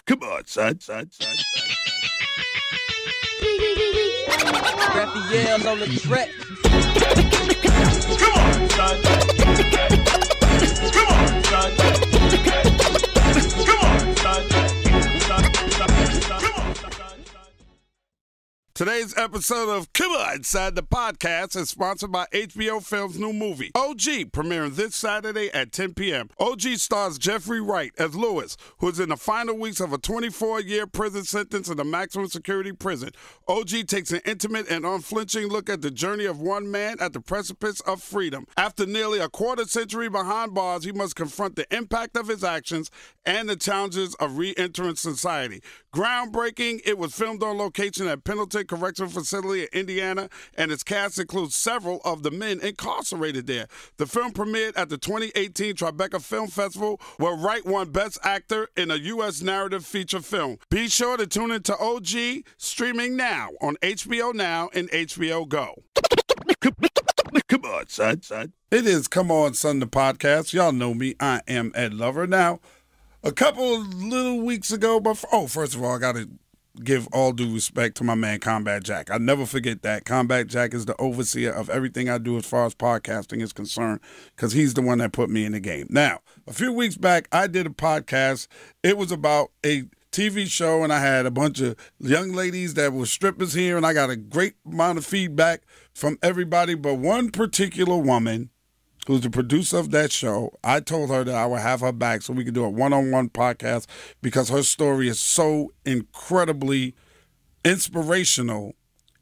Come on, son. Raphael's on the track. Come on, son. Come on, son. Come on, son. Today's episode of Come On, Son, the podcast is sponsored by HBO Films' new movie, OG, premiering this Saturday at 10 p.m. OG stars Jeffrey Wright as Lewis, who is in the final weeks of a 24-year prison sentence in a maximum security prison. OG takes an intimate and unflinching look at the journey of one man at the precipice of freedom. After nearly a quarter century behind bars, he must confront the impact of his actions and the challenges of re-entering society. Groundbreaking, it was filmed on location at Pendleton Correctional Facility in Indiana, and its cast includes several of the men incarcerated there. The film premiered at the 2018 Tribeca Film Festival, where Wright won Best Actor in a U.S. Narrative Feature Film. Be sure to tune into OG, streaming now on HBO Now and HBO Go. Come on, son. It is Come On, Son, the podcast. Y'all know me. I am Ed Lover. Now, a couple of little weeks ago, first of all, I got to give all due respect to my man Combat Jack. I never forget that. Combat Jack is the overseer of everything I do as far as podcasting is concerned, because he's the one that put me in the game. Now, a few weeks back, I did a podcast. It was about a TV show, and I had a bunch of young ladies that were strippers here, and I got a great amount of feedback from everybody, but one particular woman who's the producer of that show, I told her that I would have her back so we could do a one-on-one podcast, because her story is so incredibly inspirational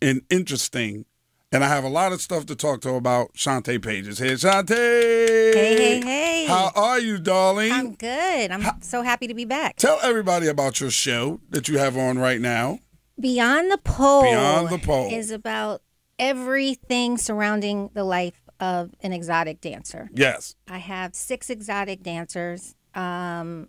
and interesting. And I have a lot of stuff to talk to her about. Shante Paige is here. Shante! Hey. How are you, darling? I'm good. I'm so happy to be back. Tell everybody about your show that you have on right now. Beyond the Pole. Beyond the Pole is about everything surrounding the life of an exotic dancer. Yes. I have 6 exotic dancers. A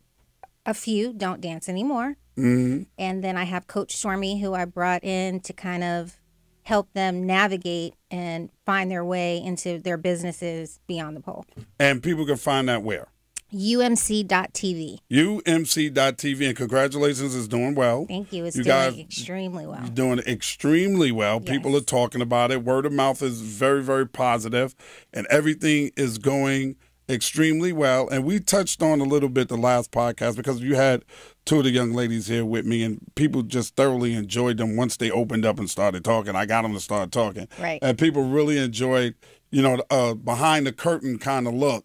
few don't dance anymore. Mm-hmm. And then I have Coach Stormy, who I brought in to kind of help them navigate and find their way into their businesses beyond the pole. And people can find that where? UMC.TV. UMC.TV, and congratulations, it's doing well. Thank you. It's doing extremely well. You're doing extremely well. Yes. People are talking about it. Word of mouth is very, very positive, and everything is going extremely well. And we touched on a little bit the last podcast, because you had 2 of the young ladies here with me, and people just thoroughly enjoyed them once they opened up and started talking. I got them to start talking. Right. And people really enjoyed, behind the curtain kind of look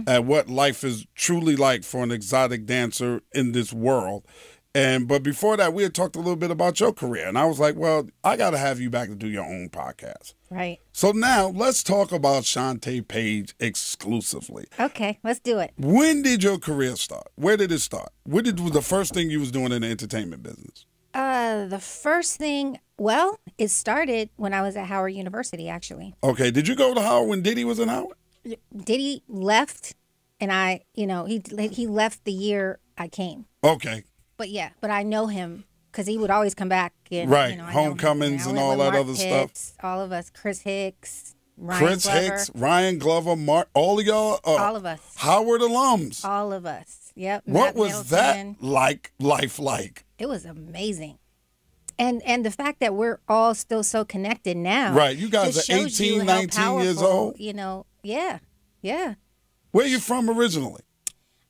at what life is truly like for an exotic dancer in this world. But before that, we had talked a little bit about your career, and I was like, well, I got to have you back to do your own podcast. Right. So now let's talk about Shante Paige exclusively. Okay, let's do it. When did your career start? Where did it start? What was the first thing you was doing in the entertainment business? The first thing, well, it started when I was at Howard University, actually. Okay, did you go to Howard when Diddy was in Howard? Diddy left, and he left the year I came. Okay. But I know him because he would always come back. And, right, I homecomings and all that other stuff. All of us, Chris Hicks, Ryan Glover. Ryan Glover, Mark, all of y'all. All of us. Howard alums. All of us. Yep. What Matt was Middleton. that life like? It was amazing. And the fact that we're all still so connected now. Right, you guys just are shows 18, you how 19 years powerful, old. Yeah. Where are you from originally?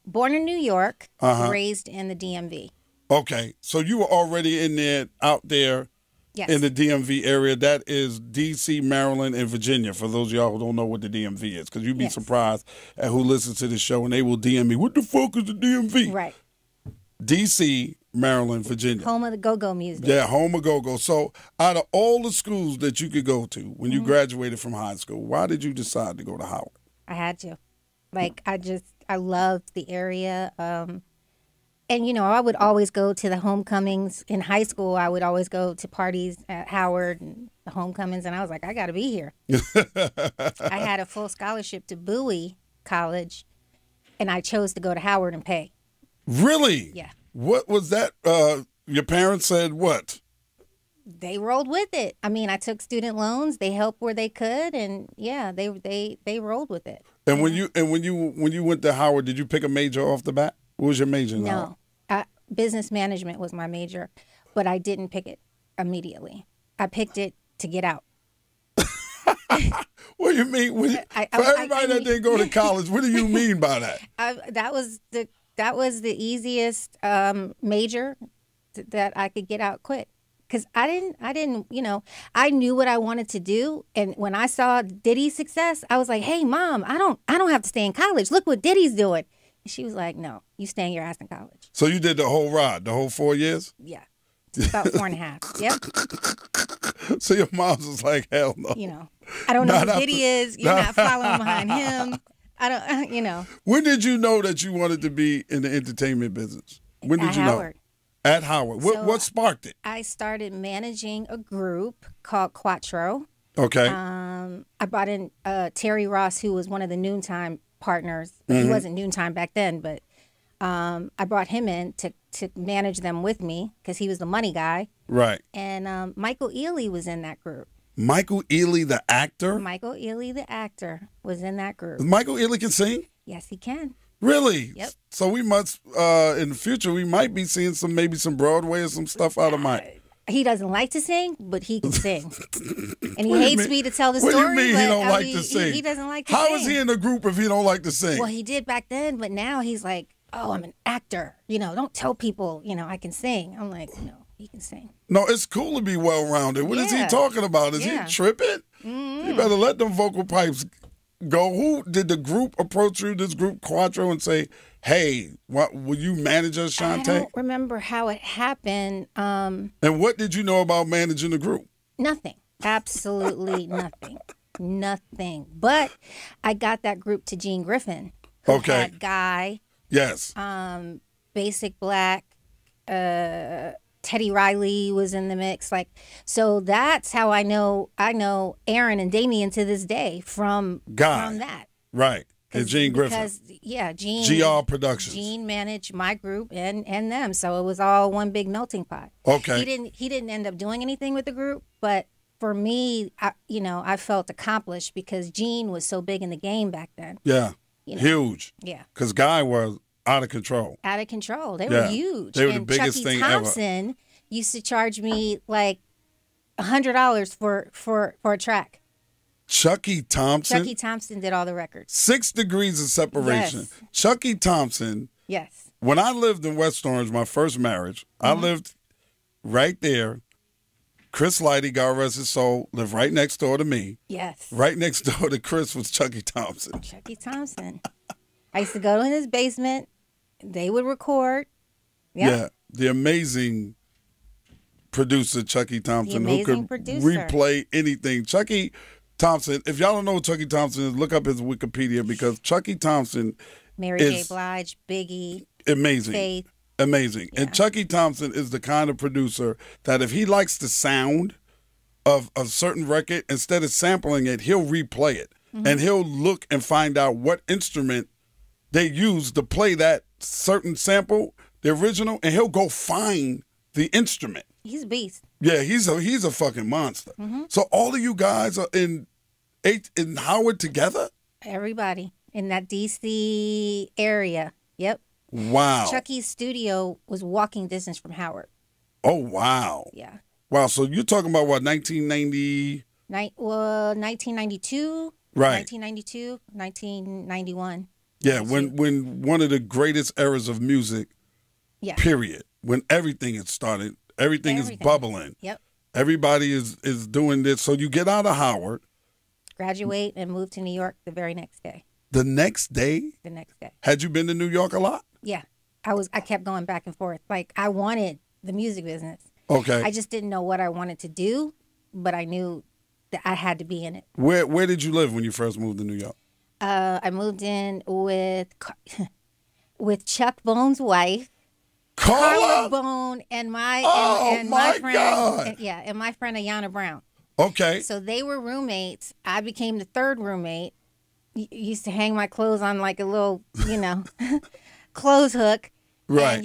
Born in New York, Uh-huh. raised in the DMV. Okay, so you were already out there Yes. in the DMV area. That is D.C., Maryland, and Virginia, for those of y'all who don't know what the DMV is, because you'd be Yes. surprised at who listens to the show, and they will DM me, what the fuck is the DMV? Right. D.C., Maryland, Virginia. Home of the go-go music. Yeah, home of go-go. So out of all the schools that you could go to when you graduated from high school, why did you decide to go to Howard? I had to. I loved the area. And, I would always go to the homecomings. In high school, I would always go to parties at Howard and the homecomings, and I was like, I got to be here. I had a full scholarship to Bowie College, and I chose to go to Howard and pay. Really? Yeah. What was that? Your parents said what? They rolled with it. I mean, I took student loans. They helped where they could, and yeah, they rolled with it. And when you went to Howard, did you pick a major off the bat? What was your major? In Howard? No, business management was my major, but I didn't pick it immediately. I picked it to get out. What do you mean? For everybody that didn't go to college, what do you mean by that? That was the easiest major that I could get out quick. Because I didn't, I knew what I wanted to do, and when I saw Diddy's success, I was like, "Hey, Mom, I don't have to stay in college. Look what Diddy's doing." And she was like, "No, you staying your ass in college." So you did the whole ride, the whole 4 years? Yeah, it's about 4.5. Yep. So your mom was like, "Hell no." I don't know who Diddy is. You're not following behind him. I don't, When did you know that you wanted to be in the entertainment business? When did you know? At Howard. What sparked it? I started managing a group called Quattro. Okay. I brought in Terry Ross, who was one of the Noontime partners. He wasn't Noontime back then, but I brought him in to manage them with me because he was the money guy. Right. And Michael Ealy was in that group. Michael Ealy, the actor? Michael Ealy, the actor, was in that group. Michael Ealy can sing? Yes, he can. Really? Yep. So we must, in the future, we might be seeing maybe some Broadway or some stuff out of Mike. He doesn't like to sing, but he can sing. And he hates me to tell the story. story. What do you mean he don't like to sing? He doesn't like to sing. How is he in a group if he don't like to sing? Well, he did back then, but now he's like, "Oh, I'm an actor. Don't tell people, I can sing." I'm like, "No, he can sing." No, it's cool to be well-rounded. What is he talking about? Is he tripping? You better let them vocal pipes go. Who did the group approach you, this group Quattro, and say, "Hey, will you manage us, Shante?" I don't remember how it happened. And what did you know about managing the group? Nothing. Absolutely nothing. Nothing. But I got that group to Gene Griffin, who had Guy. Yes. Basic Black. Teddy Riley was in the mix. So that's how I know Aaron and Damien to this day from that. Right. And Gene Griffin. Because, Gene. GR Productions. Gene managed my group and them. So it was all one big melting pot. Okay. He didn't end up doing anything with the group, but for me, I felt accomplished because Gene was so big in the game back then. Yeah. Huge. Yeah. Because Guy was out of control. Out of control. They were huge. They were the biggest thing ever. Thompson used to charge me like $100 for a track. Chucky Thompson? Chucky Thompson did all the records. 6 degrees of separation. Yes. Chucky Thompson. Yes. When I lived in West Orange, my first marriage, I lived right there. Chris Lighty, God rest his soul, lived right next door to me. Yes. Right next door to Chris was Chucky Thompson. Chucky Thompson. I used to go in his basement. They would record. Yep. Yeah. The amazing producer, Chucky Thompson, who could replay anything. Chucky Thompson, if y'all don't know who Chucky Thompson is, look up his Wikipedia because Chucky Thompson Mary J. Blige, Biggie, amazing. Faith. Amazing. Yeah. And Chucky Thompson is the kind of producer that if he likes the sound of a certain record, instead of sampling it, he'll replay it. And he'll look and find out what instrument they used to play that certain sample, the original, and he'll go find the instrument. He's a beast. Yeah, he's a fucking monster. So all of you guys are in Howard together? Everybody in that D.C. area. Yep. Wow. Chucky's studio was walking distance from Howard. Oh, wow. Yeah. Wow, so you're talking about what, 1990? 1992. Right. 1992, 1991. Yeah, when one of the greatest eras of music, period. When everything had started, everything is bubbling. Yep. Everybody is doing this. So you get out of Howard. Graduate and move to New York the very next day. The next day? The next day. Had you been to New York a lot? Yeah. I kept going back and forth. Like, I wanted the music business. Okay. I just didn't know what I wanted to do, but I knew that I had to be in it. Where did you live when you first moved to New York? I moved in with Chuck Bone's wife, Carla Bone, and my friend, God. and my friend Ayanna Brown. Okay. So they were roommates. I became the third roommate. Used to hang my clothes on like a little, clothes hook. Right.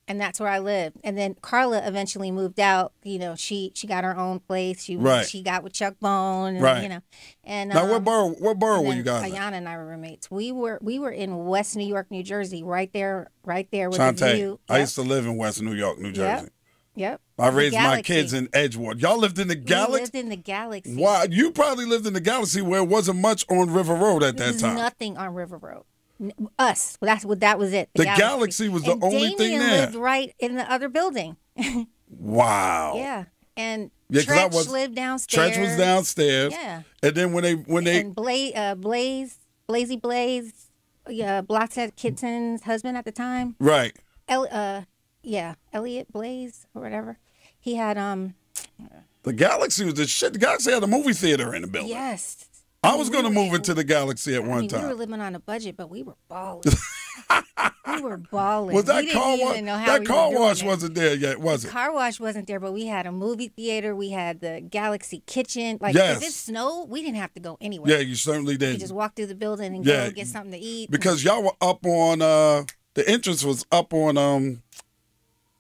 And And that's where I lived. And then Carla eventually moved out. You know, she got her own place. She got with Chuck Bone. And, you know, and now what borough were you guys in? Ayana and I were roommates. We were in West New York, New Jersey, right there with Shante, the view. I used to live in West New York, New Jersey. Yep. I raised my kids in Edgewater. Y'all lived in the Galaxy? We lived in the Galaxy. Wow, you probably lived in the Galaxy where it wasn't much on River Road at that time. Nothing on River Road. Us. That was it. The Galaxy was the only thing there. Lived right in the other building. Wow. Yeah. And Tretch lived downstairs. Tretch was downstairs. Yeah. And then when they and Blazy Blaze, Blockhead Kitten's husband at the time. Right. Elliot Blaze or whatever. He had The Galaxy was the shit. The Galaxy had a movie theater in the building. Yes. I was going to move into the Galaxy at one time. We were living on a budget, but we were balling. We were balling. Was that car wash? That car wash wasn't there yet, was it? The car wash wasn't there, but we had a movie theater. We had the Galaxy kitchen. Like, if it snowed, we didn't have to go anywhere. Yeah, you certainly did. You just walk through the building and go get something to eat. Because y'all were up on, the entrance was up on,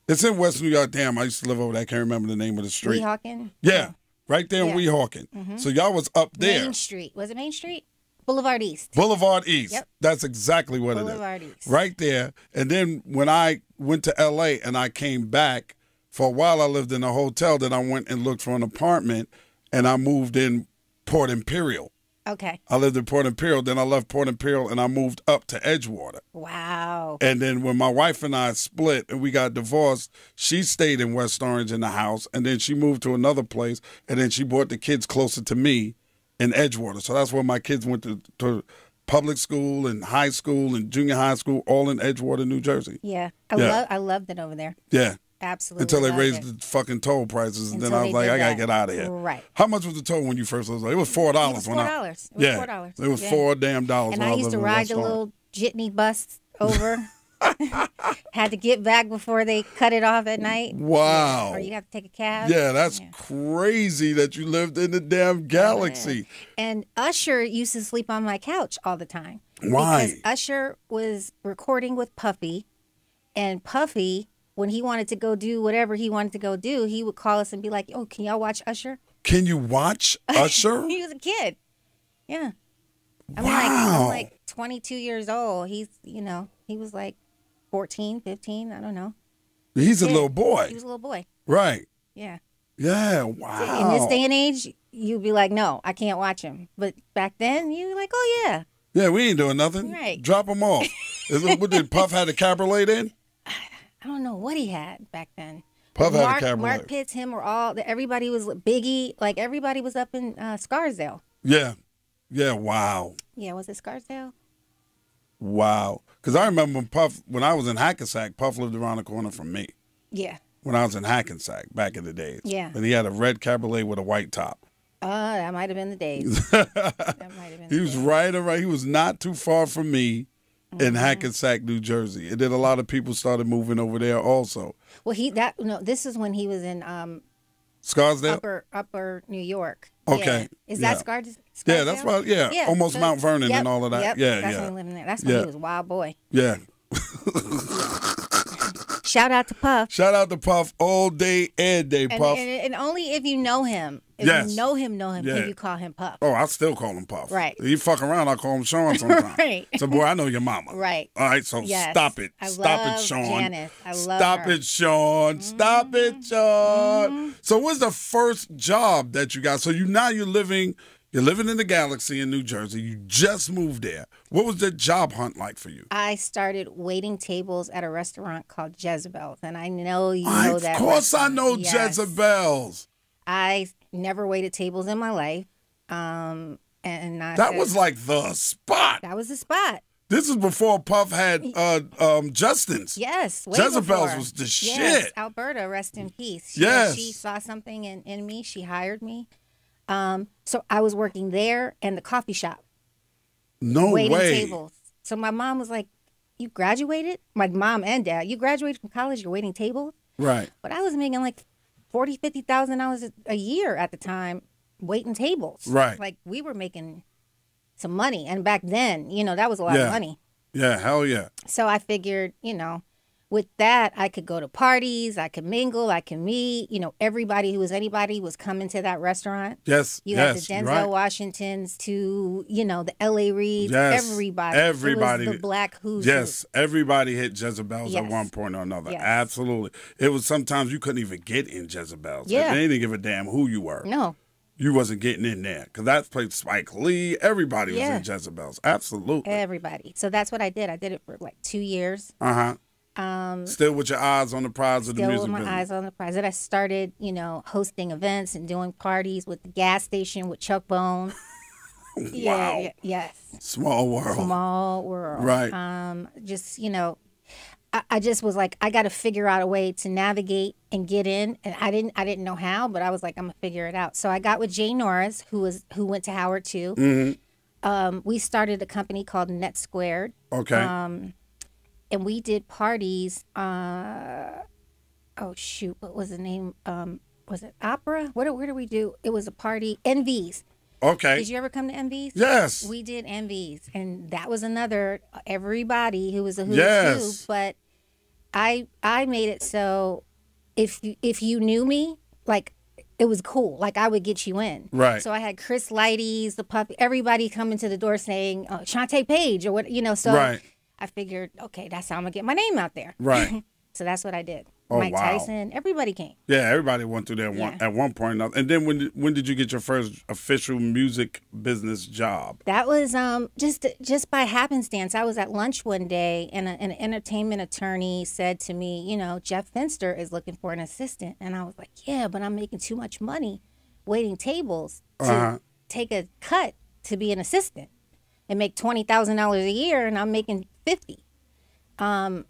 it's in West New York. Damn, I used to live over there. I can't remember the name of the street. Weehawken? Yeah. Right there in Weehawken. Mm-hmm. So y'all was up there. Main Street. Was it Main Street? Boulevard East. Boulevard East. Yep. That's exactly what Boulevard it is. East. Right there. And then when I went to L.A. and I came back, for a while I lived in a hotel. Then I went and looked for an apartment, and I moved in Port Imperial. Okay. I lived in Port Imperial. Then I left Port Imperial, and I moved up to Edgewater. Wow. And then when my wife and I split and we got divorced, she stayed in West Orange in the house, and then she moved to another place, and then she brought the kids closer to me in Edgewater. So that's where my kids went to public school and high school and junior high school, all in Edgewater, New Jersey. Yeah. I loved it over there. Yeah. Absolutely. Until they raised the fucking toll prices, and then I was like, I got to get out of here. Right. How much was the toll when you first was like? It was $4 when I. It was $4. It was $4 damn. And I used to ride the little jitney bus over. Had to get back before they cut it off at night. Wow. Or you have to take a cab. Yeah, that's crazy that you lived in the damn Galaxy. And Usher used to sleep on my couch all the time. Why? Because Usher was recording with Puffy, and Puffy, when he wanted to go do whatever he wanted to go do, he would call us and be like, "Oh, can y'all watch Usher?" Can you watch Usher? He was a kid. Yeah. I'm like 22 years old. He was like 14, 15, I don't know. He's a little boy. He was a little boy. Right. Yeah. Yeah, wow. In this day and age, you'd be like, no, I can't watch him. But back then, you were like, oh, yeah. Yeah, we ain't doing nothing. Right. Drop them off. What did Puff had a cabriolet in? I don't know what he had back then. Puff had a cabriolet. Mark Pitts, him, everybody was Biggie. Like, everybody was up in Scarsdale. Yeah. Yeah, wow. Yeah, was it Scarsdale? Wow. Because I remember when I was in Hackensack, Puff lived around the corner from me. Yeah. When I was in Hackensack back in the days. Yeah. And he had a red cabriolet with a white top. That might have been the days. That might have been. He was right around. He was not too far from me in Hackensack, New Jersey. And then a lot of people started moving over there also. Well, this is when he was in Scarsdale? Upper New York. Okay. Yeah. Is that Scarsdale? Yeah, that's right. Yeah. Almost Mount Vernon and all of that. Yeah, that's when he lived in there. That's when he was a wild boy. Yeah. Shout out to Puff. Shout out to Puff all day and day, Puff. And only if you know him. If you know him, can you call him Puff. Oh, I still call him Puff. Right. If you fuck around, I call him Sean sometimes. Right. So, boy, I know your mama. Right. All right, so stop it. Stop it, Sean. Janice. I love Stop her. it, Sean. Stop it, Sean. So what's the first job that you got? So you're living in the Galaxy in New Jersey. You just moved there. What was the job hunt like for you? I started waiting tables at a restaurant called Jezebel's, and I know you know that. Of course I know Yes. Jezebel's. I never waited tables in my life. That was like the spot. That was the spot. This is before Puff had Justin's. Yes. Way Jezebel's before. was the yes, shit. Alberta, rest in peace. She saw something in me. She hired me. So I was working there and the coffee shop. No waiting way. tables. So my mom was like, you graduated? My mom and dad, you graduated from college, you're waiting tables? Right. But I was making like $40,000, $50,000 a year at the time waiting tables. Right. Like we were making some money. And back then, that was a lot of money. Yeah, hell yeah. So I figured, with that, I could go to parties, I could mingle, I could meet. Everybody who was anybody was coming to that restaurant. Yes, You yes, had the Denzel right. Washingtons to, the L.A. Reeds, Yes, everybody. everybody. It was the black who's Yes, everybody hit Jezebel's at Yes. one point or another. Yes. Absolutely. It was sometimes you couldn't even get in Jezebel's. Yeah. They didn't give a damn who you were. No. You wasn't getting in there because that played Spike Lee. Everybody was Yeah. in Jezebel's. Absolutely. Everybody. So that's what I did. I did it for like 2 years. Still with your eyes on the prize of the Still music with my business. eyes on the prize. Then I started, hosting events and doing parties with the gas station with Chuck Bone. Wow. Yes. Small world. Small world. Right. I just was like, I got to figure out a way to navigate and get in, and I didn't know how, but I was like, I'm gonna figure it out. So I got with Jay Norris, who went to Howard too. Mm-hmm. We started a company called Net Squared. Okay. And we did parties. Oh shoot, what was the name? Was it Opera? Where did we do? It was a party. NVs. Okay. Did you ever come to NVs? Yes. We did NVs, and that was another everybody who was a who's Yes. who. But I made it so if you knew me, like it was cool. Like I would get you in. Right. So I had Chris Lighties, the puppy, everybody coming to the door saying Shante Paige or what So Right. I figured, okay, that's how I'm gonna get my name out there. Right. So that's what I did. Oh, Mike wow. Tyson, everybody came. Yeah, everybody went through there at one point or another. And then when did you get your first official music business job? That was just by happenstance. I was at lunch one day, and an entertainment attorney said to me, Jeff Finster is looking for an assistant. And I was like, yeah, but I'm making too much money waiting tables to take a cut to be an assistant and make $20,000 a year, and I'm making $50,000.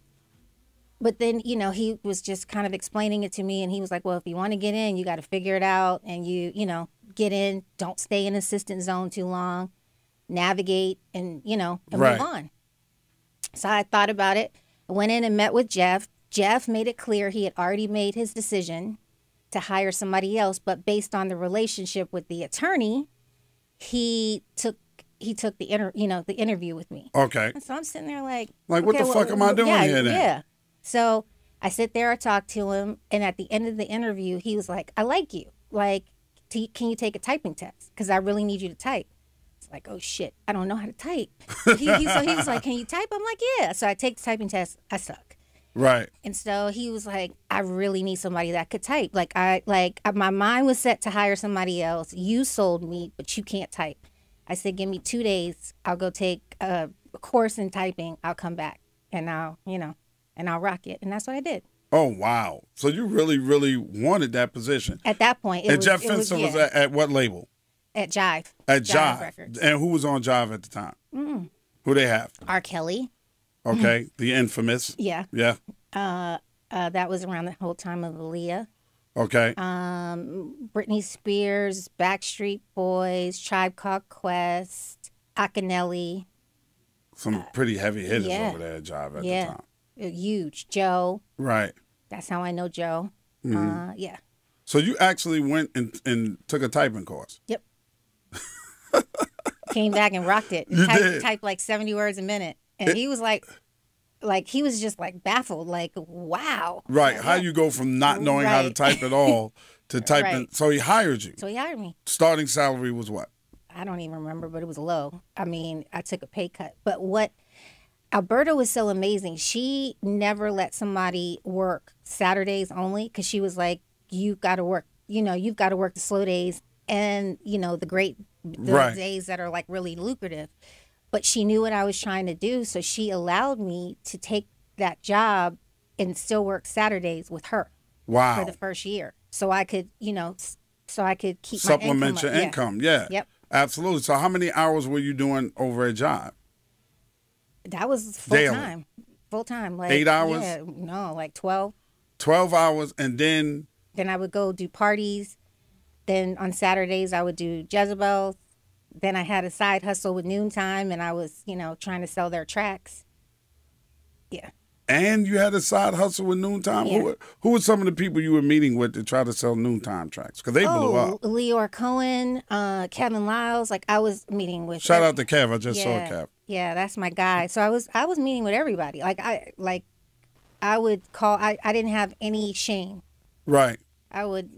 But then, he was just kind of explaining it to me, and he was like, well, if you want to get in, you got to figure it out, and you get in, don't stay in assistant zone too long, navigate, and Right. move on. So I thought about it. I went in and met with Jeff. Jeff made it clear he had already made his decision to hire somebody else, but based on the relationship with the attorney, he took the interview with me. Okay. And so I'm sitting there like what okay, the fuck am I doing here then? Yeah. So I sit there, I talk to him, and at the end of the interview, he was like, I like you. Like, can you take a typing test? Because I really need you to type. It's like, oh, shit, I don't know how to type. So he was like, can you type? I'm like, yeah. So I take the typing test. I suck. Right. And so he was like, I really need somebody that could type. My mind was set to hire somebody else. You sold me, but you can't type. I said, give me 2 days. I'll go take a course in typing. I'll come back, and I'll rock it. And that's what I did. Oh, wow. So you really, really wanted that position. At that point, Jeff Finster was at what label? At Jive. At Jive. Records. And who was on Jive at the time? Who they have? R. Kelly. Okay. The infamous. Yeah. Yeah. That was around the whole time of Aaliyah. Okay. Britney Spears, Backstreet Boys, Tribe Called Quest, Akinelli. Some pretty heavy hitters yeah. over there at Jive at Yeah. the time. Huge. Joe. Right. That's how I know Joe. Yeah. So you actually went and took a typing course. Yep. Came back and rocked it. You did? Typed like 70 words a minute. And he was like he was just like baffled, like, wow. Right. How you go from not knowing how to Right. type at all to typing. Right. So he hired you. So he hired me. Starting salary was what? I don't even remember, but it was low. I mean, I took a pay cut. But what Alberta was so amazing. She never let somebody work Saturdays only, because she was like, you've got to work. You've got to work the slow days and, the Right. days that are like really lucrative. But she knew what I was trying to do, so she allowed me to take that job and still work Saturdays with her. Wow. For the first year. So I could, keep Supplement my your up. income. Yeah. Yep. Absolutely. So how many hours were you doing over at Jive? That was full Daily. time. Full time. Like 8 hours? Yeah, no, like 12. 12 hours, and then Then I would go do parties. Then on Saturdays I would do Jezebel. Then I had a side hustle with Noontime, and I was, trying to sell their tracks. Yeah. and you had a side hustle with Noontime. Yeah. Who were some of the people you were meeting with to try to sell Noontime tracks? Because they blew up. Leor Cohen, Kevin Lyles. Like I was meeting with. Shout out to Kev. I just saw Kev. Yeah, that's my guy. So I was meeting with everybody. I I would call. I didn't have any shame. Right. I would,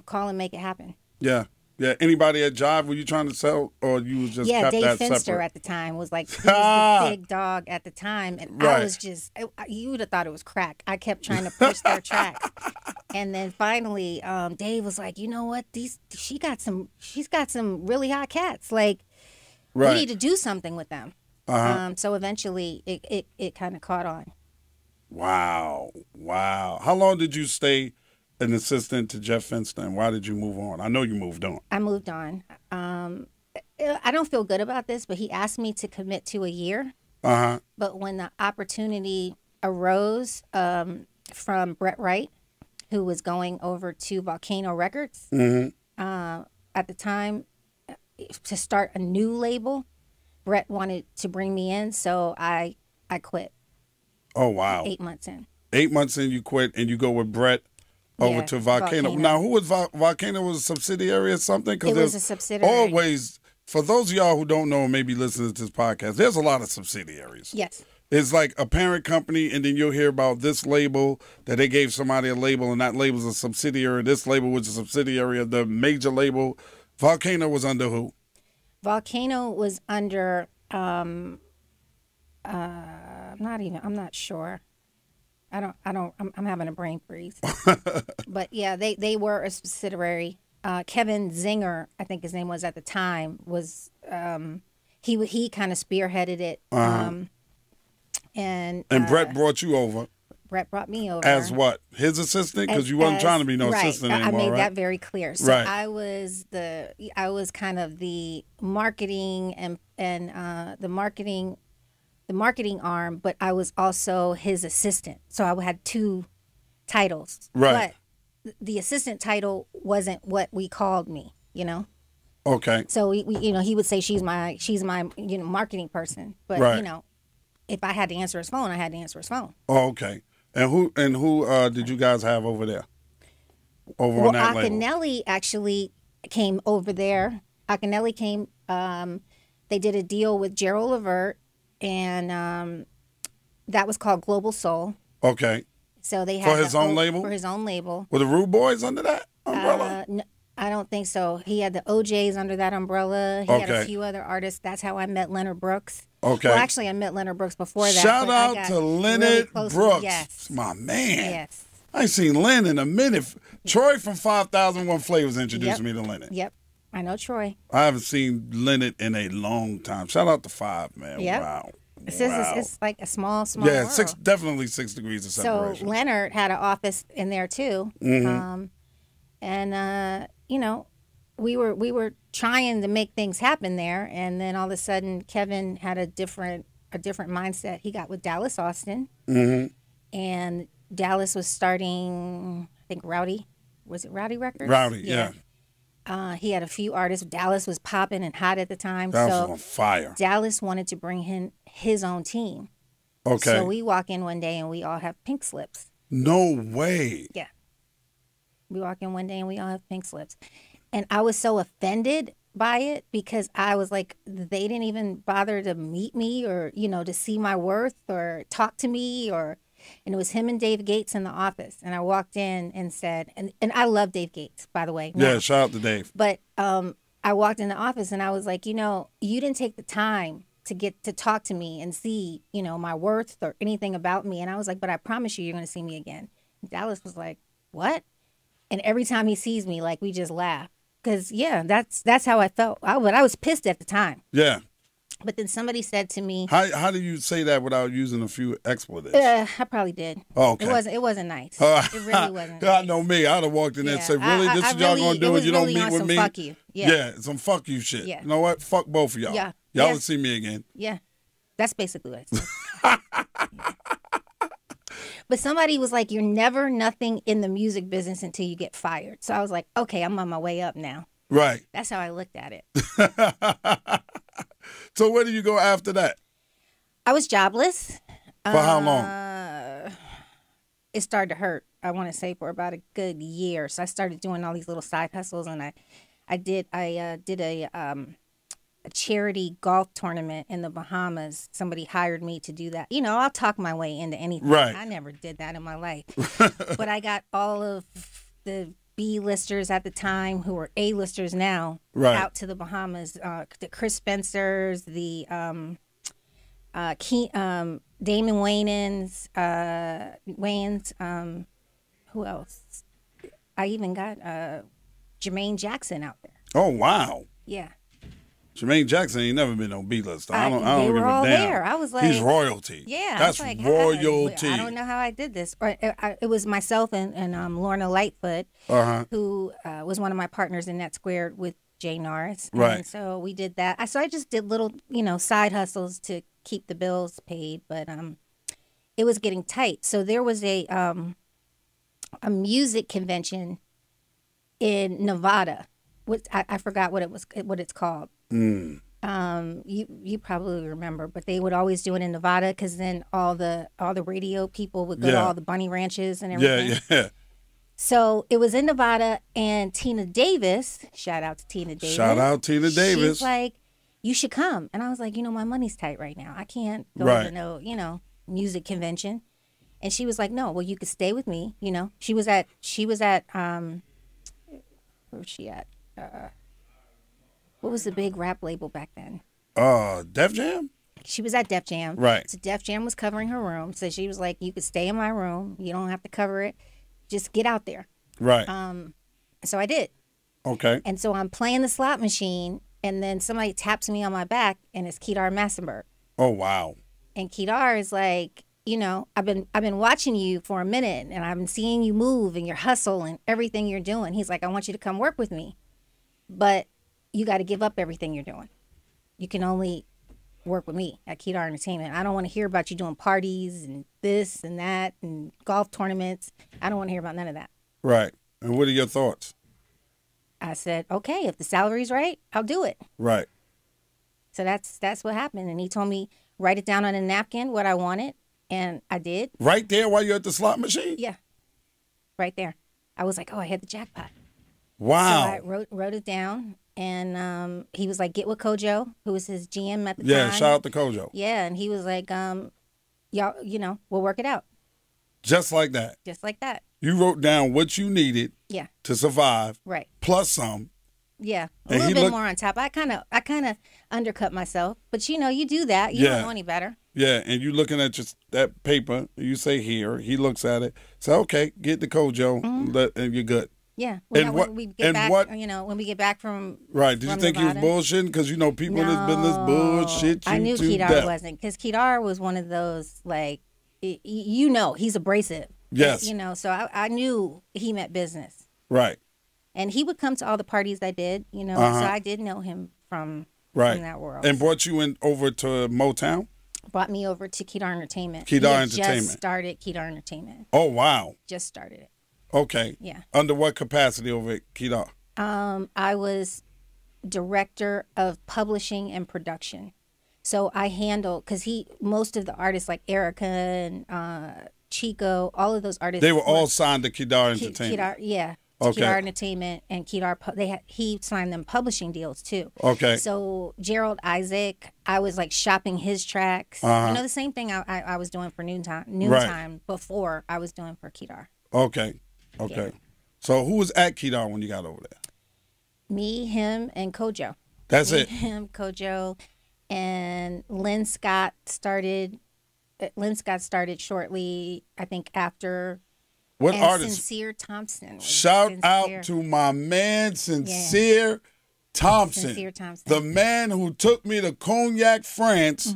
call and make it happen. Yeah. Yeah. Anybody at Jive, were you trying to sell, or you was just kept Dave that Finster separate? at the time was like, he was the big dog at the time, and Right. I was just, you would have thought it was crack. I kept trying to push their track, and then finally, Dave was like, you know what? She's got some really hot cats. Like, Right. we need to do something with them. So eventually, it kind of caught on. Wow. How long did you stay an assistant to Jeff Finster, and why did you move on? I know you moved on. I moved on. I don't feel good about this, but he asked me to commit to a year. But when the opportunity arose from Brett Wright, who was going over to Volcano Records at the time to start a new label, Brett wanted to bring me in, so I quit. Oh, wow. 8 months in. 8 months in, you quit, and you go with Brett over to Volcano. Now, who was Volcano? Was a subsidiary or something? It was a subsidiary. Always, for those of y'all who don't know, maybe listening to this podcast, there's a lot of subsidiaries. Yes. It's like a parent company, and then you'll hear about this label that they gave somebody a label, and that label's a subsidiary. This label was a subsidiary of the major label. Volcano was under who? Volcano was under. I'm not sure. I'm having a brain freeze. But yeah, they were a subsidiary. Kevin Zinger, I think his name was at the time, was he kind of spearheaded it. And Brett brought you over. Brett brought me over As what? His assistant? Because you wasn't trying to be no assistant anymore, I made right? that very clear. So right. I was kind of the marketing and the marketing arm, but I was also his assistant. So I had two titles. Right. But the assistant title wasn't what we called me, Okay. So we he would say she's my marketing person, but right. If I had to answer his phone, I had to answer his phone. Oh, okay. And who did you guys have over there? On that label? Akinelli actually came over there. Akinelli came. They did a deal with Gerald Levert, and that was called Global Soul. Okay. So they had for his own label. For his own label. Were the Rude Boys under that umbrella? No, I don't think so. He had the OJs under that umbrella. He had a few other artists. That's how I met Leonard Brooks. Okay. Well, actually, I met Leonard Brooks before that. Shout out to Leonard Brooks. Yes. My man. Yes. I ain't seen Len in a minute. Troy from 5001 Flavors introduced me to Leonard. Yep. I know Troy. I haven't seen Leonard in a long time. Shout out to Five, man. Yep. Wow. It's like a small yeah, world. Definitely 6 degrees of separation. So Leonard had an office in there too. And we were trying to make things happen there, and then all of a sudden Kevin had a different mindset. He got with Dallas Austin, and Dallas was starting, I think, Rowdy. Was it Rowdy Records? Rowdy, yeah. He had a few artists. Dallas was popping and hot at the time. Dallas was on fire. Dallas wanted to bring in his own team. Okay. So we walk in one day and we all have pink slips. No way. Yeah. We walk in one day and we all have pink slips. And I was so offended by it because I was like, they didn't even bother to meet me or, to see my worth or talk to me and it was him and Dave Gates in the office. And I walked in and said, and I love Dave Gates, by the way. Yeah, shout out to Dave. But I walked in the office and I was like, you didn't take the time to get to talk to me and see, my worth or anything about me. And I was like, but I promise you're going to see me again. And Dallas was like, what? And every time he sees me, like, we just laugh. Because, yeah, that's how I felt. I was pissed at the time. Yeah. But then somebody said to me, how do you say that without using a few expletives? I probably did. Oh, okay. It wasn't nice. It really wasn't nice. I know me. I'd have walked in there and said, really? This is what y'all going to do and you don't meet with me? Fuck you. Yeah. Some fuck you shit. Yeah. You know what? Fuck both of y'all. Yeah. Y'all will see me again. Yeah. That's basically what it said. But somebody was like, you're never nothing in the music business until you get fired. So I was like, okay, I'm on my way up now. Right. That's how I looked at it. So where do you go after that? I was jobless. For how long? It started to hurt, I want to say, for about a good year. So I started doing all these little side hustles, and I did a a charity golf tournament in the Bahamas. Somebody hired me to do that. You know, I'll talk my way into anything. Right. I never did that in my life. But I got all of the B-listers at the time who are A-listers now out to the Bahamas. The Chris Spencers, the Damon Wayans, who else? I even got Jermaine Jackson out there. Oh, wow. Yeah. Jermaine Jackson ain't never been on B-list. I don't they give were a all damn. there. I was like, he's royalty. Yeah, that's like, royalty. I don't know how I did this. Or it was myself and Lorna Lightfoot, who was one of my partners in Net Squared with Jay Norris. Right. And so we did that. So I just did little, side hustles to keep the bills paid, but it was getting tight. So there was a music convention in Nevada. I forgot what it's called. You probably remember, but they would always do it in Nevada because then all the radio people would go to all the bunny ranches and everything. Yeah. So it was in Nevada, and Tina Davis, shout out to Tina Davis. Shout out Tina Davis. She's like, you should come. And I was like, my money's tight right now. I can't go to no, music convention. And she was like, no, well, you could stay with me. She was at where was she at? What was the big rap label back then? Def Jam? She was at Def Jam. Right. So Def Jam was covering her room. So she was like, you could stay in my room. You don't have to cover it. Just get out there. Right. So I did. Okay. And so I'm playing the slot machine, and then somebody taps me on my back, and it's Kedar Massenberg. Oh, wow. And Kedar is like, I've been watching you for a minute, and I've been seeing you move and your hustle and everything you're doing. He's like, I want you to come work with me, but you got to give up everything you're doing. You can only work with me at Kedar Entertainment. I don't want to hear about you doing parties and this and that and golf tournaments. I don't want to hear about none of that. Right. And what are your thoughts? I said, okay, if the salary's right, I'll do it. Right. So that's what happened. And he told me, write it down on a napkin, what I wanted. And I did. Right there while you're at the slot machine? Yeah. Right there. I was like, oh, I hit the jackpot. Wow. So I wrote it down. And he was like, get with Kojo, who was his GM at the time. Yeah, shout out to Kojo. Yeah, and he was like, y'all, we'll work it out. Just like that. Just like that. You wrote down what you needed to survive. Right. Plus some. Yeah. A little bit more on top. I kind of undercut myself. But, you do that. You don't know any better. Yeah, and you looking at just that paper. You say here. He looks at it. Say, okay, get the Kojo, and you're good. Yeah. When we get back from right. Did you think Nevada, he was bullshitting? Because people in this business bullshit you I knew to Kedar death. wasn't, because Kedar was one of those, like, he's abrasive. Yes. So I knew he meant business. Right. And he would come to all the parties I did, so I did know him from that world. And brought you over to Motown? Brought me over to Kedar Entertainment. Kedar Entertainment. Just started Kedar Entertainment. Oh, wow. Just started it. Okay. Yeah. Under what capacity over at Kedar? I was director of publishing and production. So I handled, because most of the artists like Erykah and Chico, all of those artists. They were all signed to Kedar Entertainment. Kedar, yeah. Okay. Kedar Entertainment and Kedar, he signed them publishing deals too. Okay. So Gerald Isaac, I was like shopping his tracks. The same thing I was doing for Noontime before I was doing for Kedar. Okay. Okay. Yeah. So who was at Kedar when you got over there? Me, him, and Kojo. That's it. Him, Kojo, and Lynn Scott started. Lynn Scott started shortly, I think, after. What artist? Sincere Thompson. Shout out to my man, Sincere Thompson. Sincere Thompson. The man who took me to Cognac, France,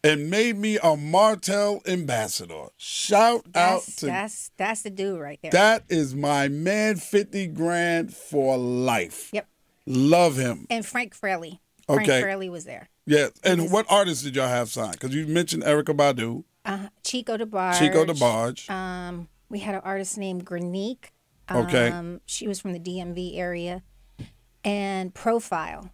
and made me a Martell ambassador. Shout out to... That's the dude right there. That is my man, 50 grand for life. Yep. Love him. And Frank Fraley. Okay. Frank Fraley was there. Yeah. And what artists did y'all have signed? Because you mentioned Erykah Badu. Chico Debarge. Chico Debarge. We had an artist named Granique. Okay. She was from the DMV area. And Profile.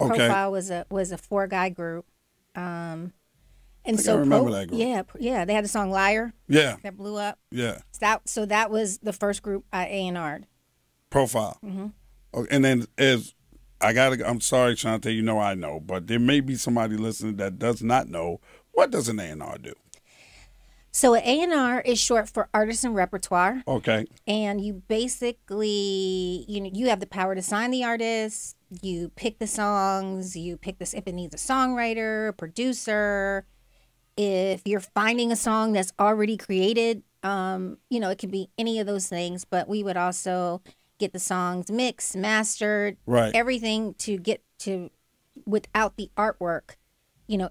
Okay. Profile was a 4-guy group. And so I remember that group. Yeah. They had the song Liar. Yeah. That blew up. Yeah. So that was the first group I A&R'd. Profile. Okay. And then I'm sorry, Shante, you know I know, but there may be somebody listening that does not know. What does an A&R do? So an A&R is short for artist and repertoire. Okay. And you basically, you have the power to sign the artist. You pick the songs. You pick this if it needs a songwriter, a producer. If you're finding a song that's already created, it could be any of those things. But we would also get the songs mixed, mastered, right? Everything to get to without the artwork.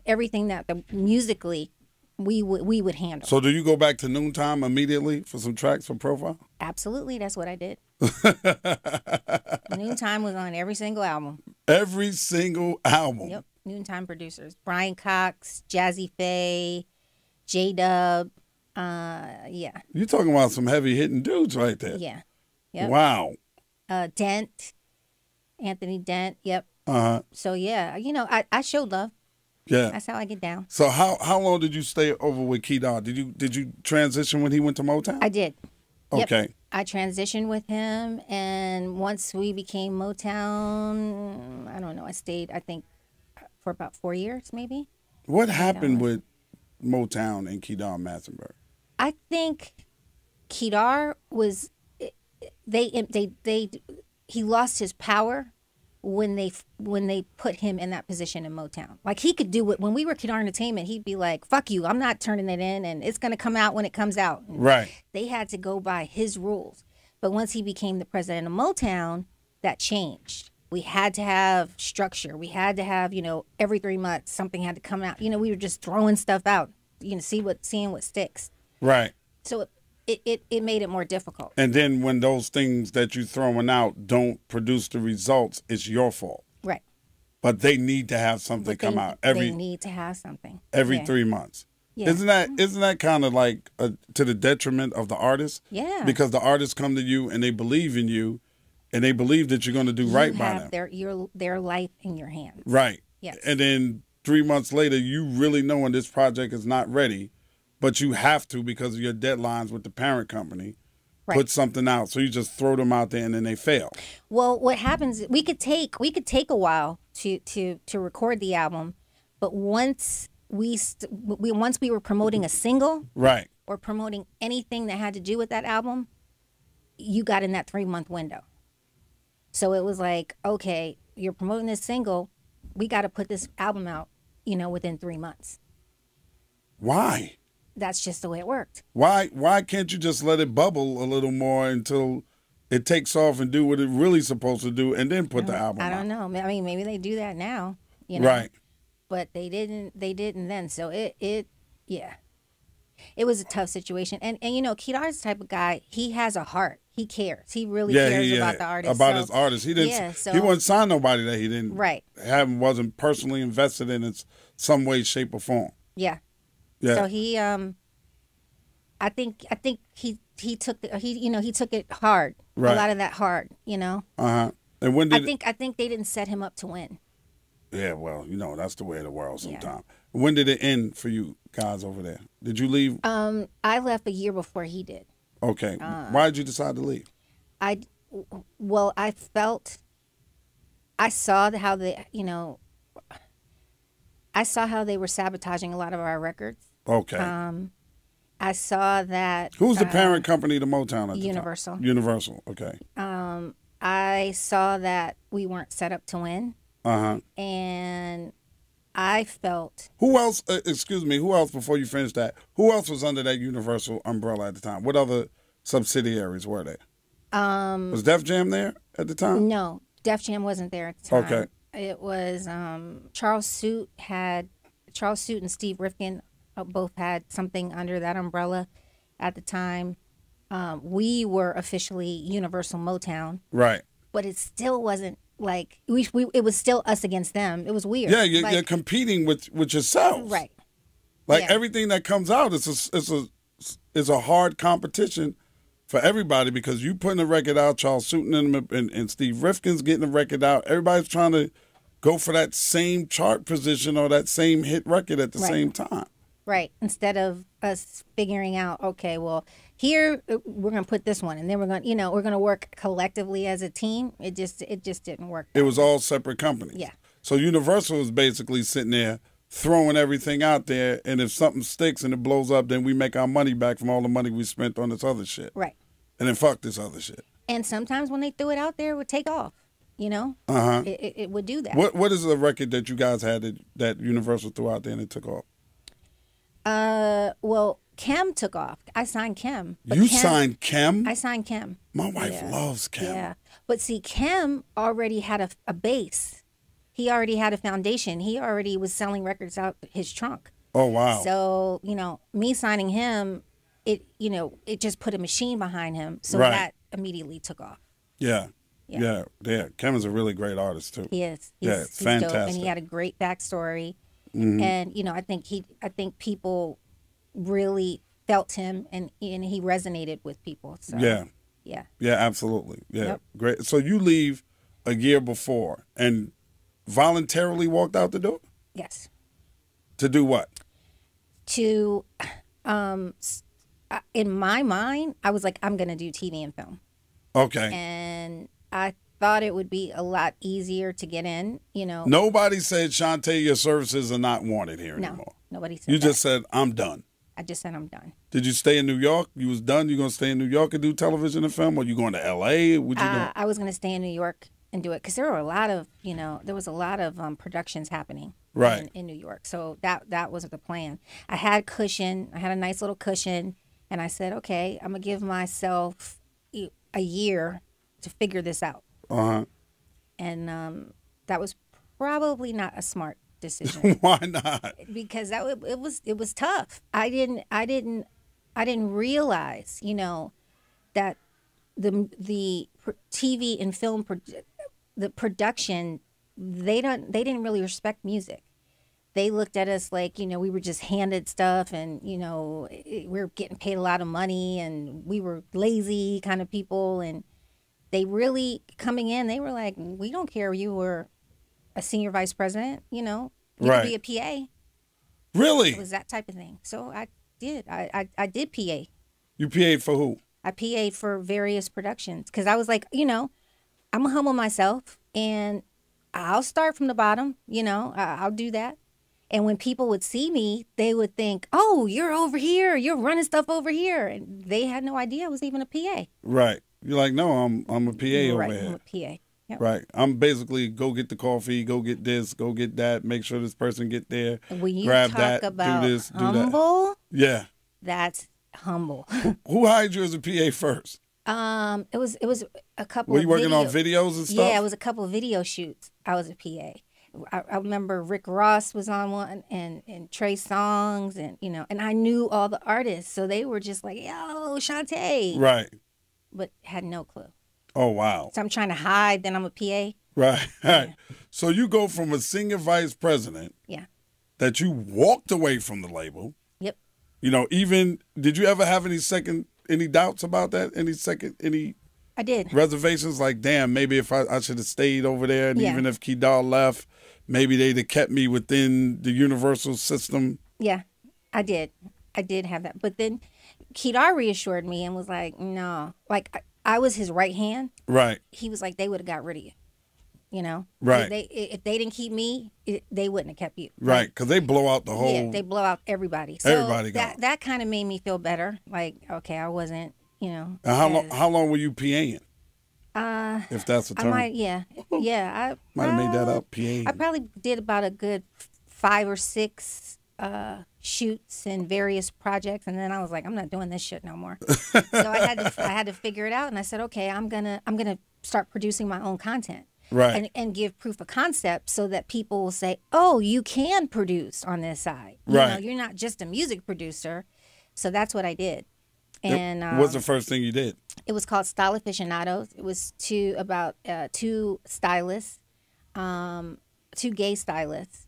Everything that the musically we would handle. So do you go back to Noontime immediately for some tracks for Profile? Absolutely, that's what I did. Noontime was on every single album. Every single album. Yep. Noontime producers: Brian Cox, Jazzy Faye, J-Dub. Yeah. You're talking about some heavy hitting dudes right there. Yeah. Yep. Wow. Dent, Anthony Dent. Yep. So yeah, I showed love. Yeah. That's how I get down. So how long did you stay over with Kedar? Did you transition when he went to Motown? I did. Okay. Yep. I transitioned with him, and once we became Motown, I don't know, I stayed, I think, for about 4 years, maybe. What happened with Motown and Kedar Massenburg? I think Kedar was, he lost his power when they put him in that position in Motown. Like, he could do it. When we were Kedar Entertainment, he'd be like, fuck you, I'm not turning it in, and it's going to come out when it comes out. And right. They had to go by his rules. But once he became the president of Motown, that changed. We had to have structure. We had to have, every 3 months, something had to come out. We were just throwing stuff out, seeing what sticks. Right. So it made it more difficult. And then when those things that you're throwing out don't produce the results, it's your fault. Right. But they need to have something come out they need to have something every 3 months. Yeah. Isn't that kind of like to the detriment of the artist? Yeah. Because the artists come to you and they believe in you, and they believe that you're going to do right by them. You have their life in your hands. Right. Yes. And then 3 months later, you really knowing this project is not ready, but you have to because of your deadlines with the parent company. Right. Put something out, so you just throw them out there and then they fail. Well, what happens? We could take a while to record the album, but once we were promoting a single, right, or promoting anything that had to do with that album, you got in that 3 month window. So it was like, okay, you're promoting this single, we got to put this album out, within 3 months. Why? That's just the way it worked. Why can't you just let it bubble a little more until it takes off and do what it really supposed to do, and then put the album out? I don't know. I mean, maybe they do that now, Right. But they didn't then. So it was a tough situation. And Kedar's the type of guy, he has a heart. He cares. He really cares about the artist. About his artist. He didn't he wasn't sign nobody that he didn't wasn't personally invested in some way, shape, or form. Yeah. Yeah. So he I think he took it hard. Right. A lot of that hard, Uh-huh. And when did I think they didn't set him up to win. Yeah, well, that's the way of the world sometimes. Yeah. When did it end for you guys over there? Did you leave? I left a year before he did. Okay. Why did you decide to leave? I saw how they were sabotaging a lot of our records. Okay. I saw that. Who's the parent company to Motown at the Universal. time? Universal. Okay. I saw that we weren't set up to win. Uh-huh. And I felt. Who else, who else, before you finish that, who else was under that Universal umbrella at the time? What other subsidiaries were there? Was Def Jam there at the time? No, Def Jam wasn't there at the time. Okay. It was Charles Suit and Steve Rifkin both had something under that umbrella at the time. We were officially Universal Motown. Right. But it still wasn't like it was still us against them. It was weird. Yeah, you're competing with yourself. Right. Like everything that comes out is a hard competition for everybody because you putting a record out, Charles Sutton and Steve Rifkin's getting a record out. Everybody's trying to go for that same chart position or that same hit record at the same time. Right. Instead of us figuring out, okay, well, here we're gonna put this one, and then we're gonna work collectively as a team. It just didn't work. It was all separate companies. Yeah. So Universal is basically sitting there throwing everything out there, and if something sticks and it blows up, then we make our money back from all the money we spent on this other shit. Right. And then fuck this other shit. And sometimes when they threw it out there, it would take off. You know. It would do that. What is the record that you guys had that Universal threw out there and it took off? Well, Kim took off. I signed Kim. You signed Kim? I signed Kim. My wife loves Kim. Yeah. But see, Kim already had a base. He already had a foundation. He already was selling records out his trunk. Oh, wow. So, me signing him, it just put a machine behind him. So that immediately took off. Yeah. Kim is a really great artist, too. He is. He's fantastic. Dope, and he had a great backstory. And, I think people really felt him, and he resonated with people. So yeah, absolutely. Great. So you leave a year before and voluntarily walked out the door? Yes. To do what? To in my mind, I was like, I'm gonna do TV and film. Okay. And I thought it would be a lot easier to get in. Nobody said, Shante, your services are not wanted here anymore. Nobody said You that. just said, I'm done. I just said I'm done. Did you stay in New York? You was done? You going to stay in New York and do television and film? Or you going to L.A.? What you doing? I was going to stay in New York and do it because there were a lot of, there was a lot of productions happening in New York. So that was the plan. I had cushion. I had a nice little cushion. And I said, okay, I'm going to give myself a year to figure this out. And that was probably not a smart decision. Why not? Because it was tough. I didn't realize, that the TV and film the production, they didn't really respect music. They looked at us like, we were just handed stuff, and we were getting paid a lot of money, and we were lazy kind of people. And they really coming in, they were like, we don't care you were a senior vice president, you could be a PA. Really? It was that type of thing. So I did. I did PA. You PA'd for who? I PA'd for various productions because I was like, I'm gonna humble myself and I'll start from the bottom. I'll do that. And when people would see me, they would think, oh, you're over here. You're running stuff over here. And they had no idea I was even a PA. Right. You're like, no, I'm a PA over right, here. I'm a PA. Yep. Right. I'm basically go get the coffee, go get this, go get that, make sure this person get there, when you grab talk that, about do this, humble, do that. Yeah. That's humble. Who hired you as a PA first? It was a couple. Were you working on videos and stuff? Yeah, it was a couple of video shoots. I was a PA. I remember Rick Ross was on one, and Trey Songz, and I knew all the artists, so they were just like, yo, Shante. Right. But had no clue. Oh, wow. So I'm trying to hide that I'm a PA. Right. Yeah. So you go from a senior vice president. Yeah. That you walked away from the label. Yep. Even, did you ever have any doubts about that? Any I did. Reservations like, damn, maybe if I should have stayed over there, and even if Kedar left, maybe they'd have kept me within the Universal system. Yeah, I did. I did have that. But then Kedar reassured me and was like, no. Like, I was his right hand. Right. He was like, they would have got rid of you. Right. If they didn't keep me, they wouldn't have kept you. Right, because they blow out the whole... Yeah, they blow out everybody. So everybody that kind of made me feel better. Like, okay, I wasn't, And how long were you PAing? If that's a term. I might, yeah. I might have made that up, PAing. I probably did about a good 5 or 6 shoots and various projects, and then I was like, I'm not doing this shit no more. So I had to figure it out, and I said, okay, I'm gonna start producing my own content. Right. And give proof of concept so that people will say, oh, you can produce on this side. You're not just a music producer. So that's what I did. And what's the first thing you did? It was called Style Aficionados. It was two stylists, 2 gay stylists,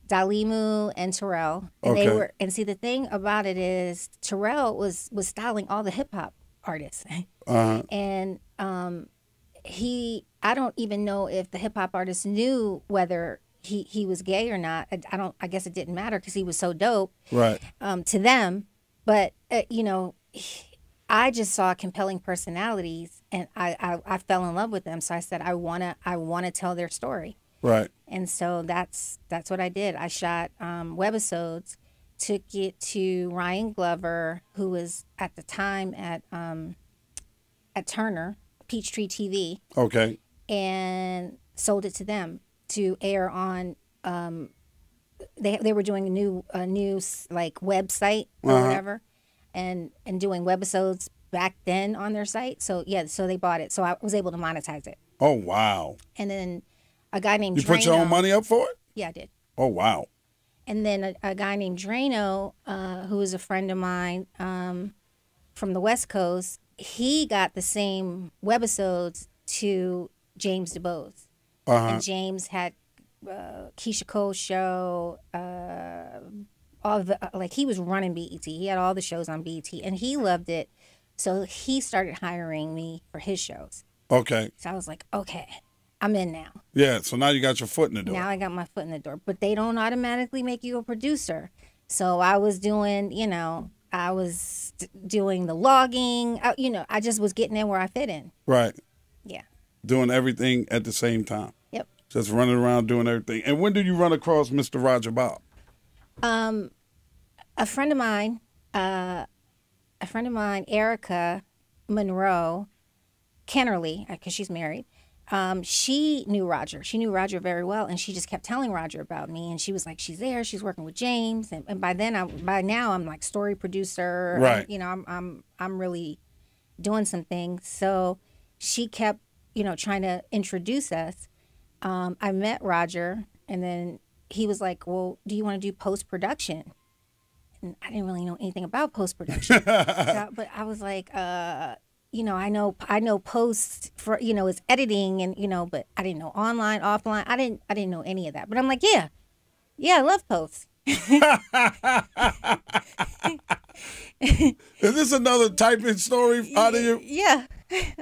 Dalimu and Terrell. And they were, and see, the thing about it is Terrell was styling all the hip hop artists. And I don't even know if the hip hop artists knew whether he was gay or not. I guess it didn't matter because he was so dope. Right. To them. But I just saw compelling personalities, and I fell in love with them. So I said, I wanna tell their story. Right. And so that's what I did. I shot webisodes, took it to Ryan Glover, who was at the time at Turner, Peachtree TV. Okay. And sold it to them to air on. They were doing a new like website or whatever, and doing webisodes back then on their site. So yeah, so they bought it. So I was able to monetize it. Oh wow. And then a guy named You put your own money up for it? Yeah, I did. Oh wow. And then a guy named Drano, who is a friend of mine from the West Coast, he got the same webisodes to James DuBose. And James had Keisha Cole's show, all the like he was running BET. He had all the shows on BET, and he loved it. So he started hiring me for his shows. Okay. So I was like, okay, I'm in now. Yeah. So now you got your foot in the door. Now I got my foot in the door, but they don't automatically make you a producer. So I was doing, I was doing the logging. I just was getting in where I fit in. Right. Yeah. Doing everything at the same time. Yep. Just running around doing everything. And when did you run across Mr. Roger Bob? A friend of mine, Erykah Monroe Kennerly, because she's married. She knew Roger. She knew Roger very well, and she just kept telling Roger about me. And she was like, "She's there. She's working with James." And by now, I'm like story producer. Right. I'm really doing some things. So she kept, trying to introduce us. I met Roger, and then he was like, "Well, do you want to do post-production?" And I didn't really know anything about post-production. But I was like, I know post for, it's editing and, but I didn't know online, offline. I didn't know any of that. But I'm like, yeah, I love post. Is this another typing story out of you? Yeah.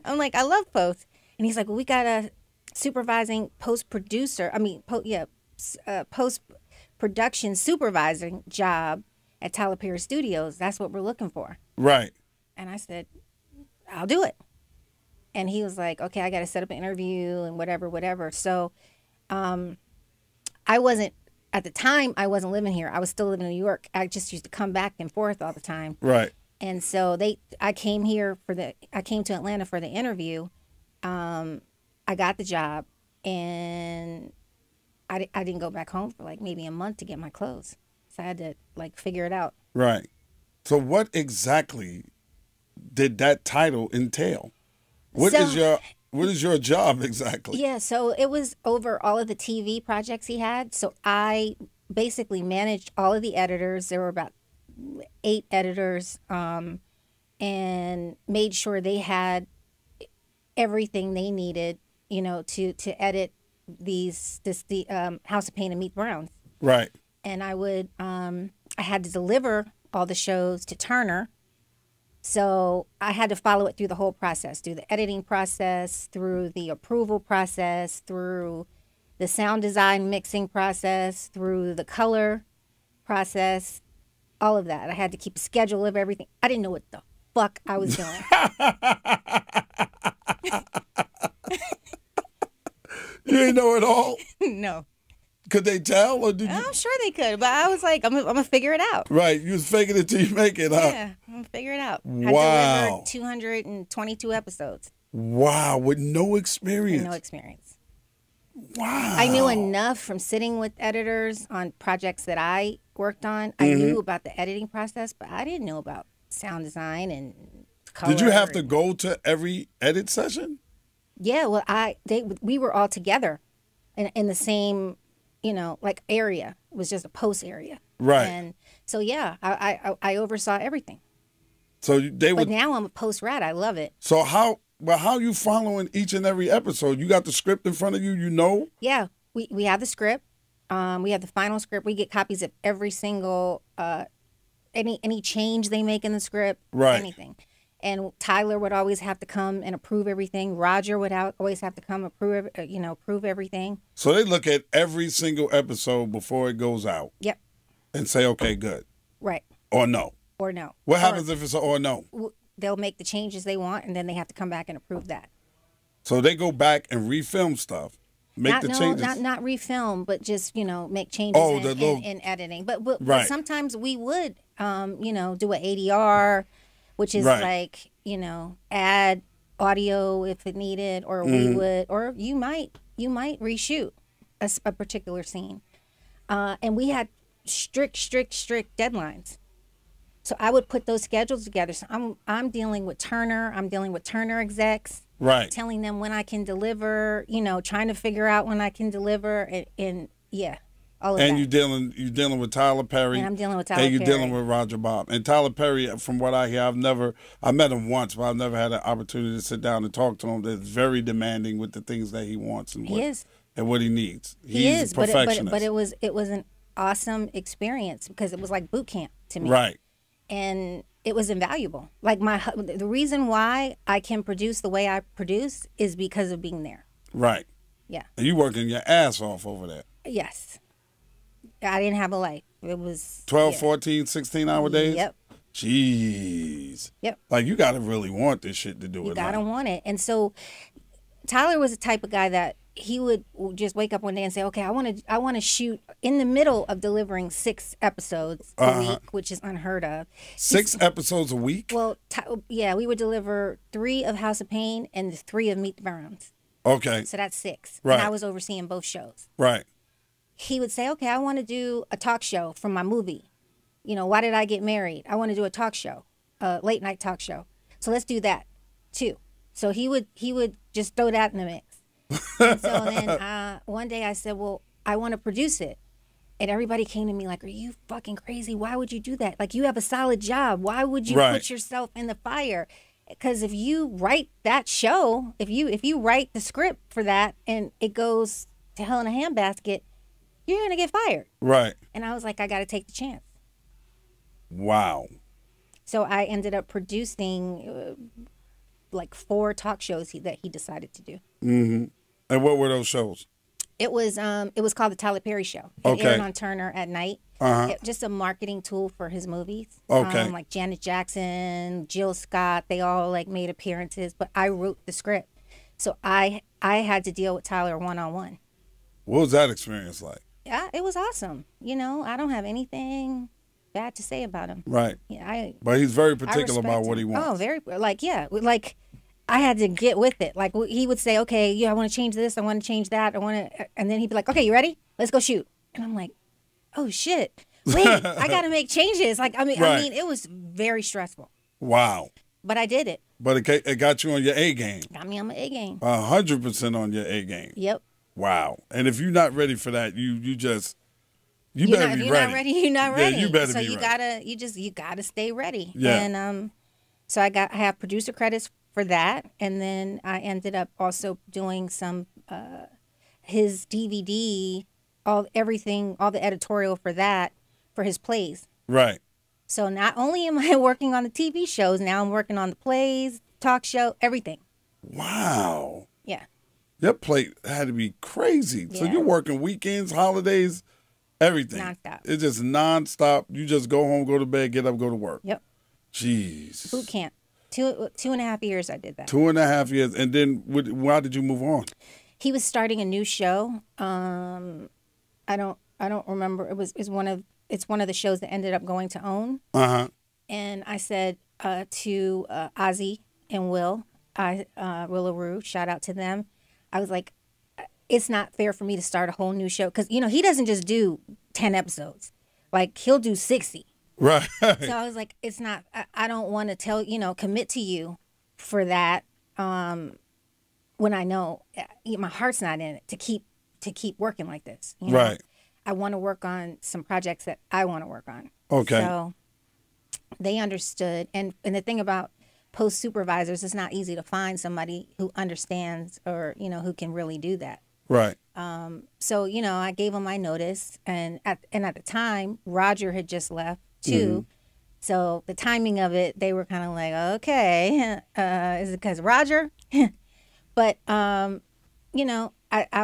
I'm like, I love post. And he's like, well, we got a supervising post-production supervising job at Tyler Perry Studios. That's what we're looking for. Right. And I said, I'll do it. And he was like, okay, I got to set up an interview and whatever. So I wasn't living here. I was still living in New York. I just used to come back and forth all the time. Right. And so I came to Atlanta for the interview. I got the job, and I didn't go back home for like maybe a month to get my clothes. So I had to like figure it out. Right. So what exactly did that title entail? What is your job exactly? Yeah, so it was over all of the TV projects he had. So I basically managed all of the editors. There were about 8 editors, and made sure they had everything they needed, to edit the House of Pain and Meet Browns. Right. And I had to deliver all the shows to Turner. So I had to follow it through the whole process, through the editing process, through the approval process, through the sound design mixing process, through the color process, all of that. I had to keep a schedule of everything. I didn't know what the fuck I was doing. You didn't know it all? No. Could they tell, or did you? I'm sure they could, but I was like, I'm gonna figure it out. Right, you was faking it till you make it, huh? Yeah, I'm gonna figure it out. Wow. I delivered 222 episodes. Wow, with no experience. No experience. Wow. I knew enough from sitting with editors on projects that I worked on. I knew about the editing process, but I didn't know about sound design and color. Did you have to go to every edit session? Yeah, well, we were all together in the same, like area. It was just a post area. Right. And so, yeah, I oversaw everything. So But now I'm a post rat. I love it. So how you following each and every episode? You got the script in front of you, Yeah, we have the script. We have the final script. We get copies of every single any change they make in the script. Right. Anything. And Tyler would always have to come and approve everything. Roger would always have to come approve everything. So they look at every single episode before it goes out. Yep. And say, okay, good. Right. Or no. or no. What happens if it's a or no? They'll make the changes they want, and then they have to come back and approve that. So they go back and refilm stuff, changes. Not refilm, but just make changes in editing. But sometimes we would do an ADR, which is like add audio if it needed, or we would, or you might reshoot a particular scene, and we had strict deadlines. So I would put those schedules together. So I'm dealing with Turner. I'm dealing with Turner execs. Right. Telling them when I can deliver. Trying to figure out when I can deliver. And all of that. And you're dealing with Tyler Perry. And I'm dealing with Tyler Perry. And you're dealing with Roger Bob. And Tyler Perry, from what I hear, I met him once, but I've never had an opportunity to sit down and talk to him. That's very demanding with the things that he wants and what he needs. He's a perfectionist. But it was an awesome experience because it was like boot camp to me. Right. And it was invaluable. Like the reason why I can produce the way I produce is because of being there. Right. Yeah. And you working your ass off over there. Yes. I didn't have a life. It was 12, 14, 16-hour days? Yep. Jeez. Yep. Like you gotta really want this shit to do it. You gotta want it. And so Tyler was the type of guy that he would just wake up one day and say, okay, I want to shoot in the middle of delivering 6 episodes a week, which is unheard of. 6 episodes a week? Well, we would deliver 3 of House of Pain and 3 of Meet the Browns. Okay. So that's 6. Right. And I was overseeing both shows. Right. He would say, okay, I want to do a talk show from my movie. Why did I get married? I want to do a talk show, a late night talk show. So let's do that too. So he would just throw that in the mix. And so then one day I said, well, I want to produce it. And everybody came to me like, are you fucking crazy? Why would you do that? Like, you have a solid job. Why would you put yourself in the fire? Because if you write that show, if you write the script for that and it goes to hell in a handbasket, you're going to get fired. Right. And I was like, I got to take the chance. Wow. So I ended up producing like 4 talk shows that he decided to do. Mm-hmm. And what were those shows? It was called the Tyler Perry Show. It aired on Turner at night. Just a marketing tool for his movies. Okay. Like Janet Jackson, Jill Scott, they all like made appearances, but I wrote the script. So I had to deal with Tyler one-on-one. What was that experience like? Yeah, it was awesome. I don't have anything bad to say about him. Right. Yeah, but he's very particular about what he wants. Oh, very I had to get with it. Like he would say, okay, I want to change this. I want to change that. And then he'd be like, okay, you ready? Let's go shoot. And I'm like, oh shit. Wait, I got to make changes. Like, I mean, it was very stressful. Wow. But I did it. But it got you on your A game. Got me on my A game. 100% on your A game. Yep. Wow. And if you're not ready for that, you better be ready. You're not ready. You're not ready. Yeah, you better be ready. So you gotta stay ready. Yeah. And so I have producer credits for that, and then I ended up also doing some his DVD, all the editorial for that for his plays. Right. So not only am I working on the TV shows, now I'm working on the plays, talk show, everything. Wow. Yeah. Your plate had to be crazy. Yeah. So you're working weekends, holidays, everything. Nonstop. It's just nonstop. You just go home, go to bed, get up, go to work. Yep. Jeez. Boot camp. 2.5 years I did that. 2.5 years. And then why did you move on? He was starting a new show. I don't remember. It's one of the shows that ended up going to OWN. Uh-huh. And I said to Ozzy and Will LaRue, shout out to them. I was like, it's not fair for me to start a whole new show. Because, he doesn't just do 10 episodes. Like, he'll do 60. Right. So I was like, it's not, I don't want to commit to you for that when I know my heart's not in it to keep working like this. Right. I want to work on some projects that I want to work on. Okay. So they understood. And the thing about post supervisors, it's not easy to find somebody who understands or, who can really do that. Right. So, I gave them my notice. And at the time, Roger had just left too. Mm-hmm. So the timing of it, they were kind of like, okay, is it because Roger? But, I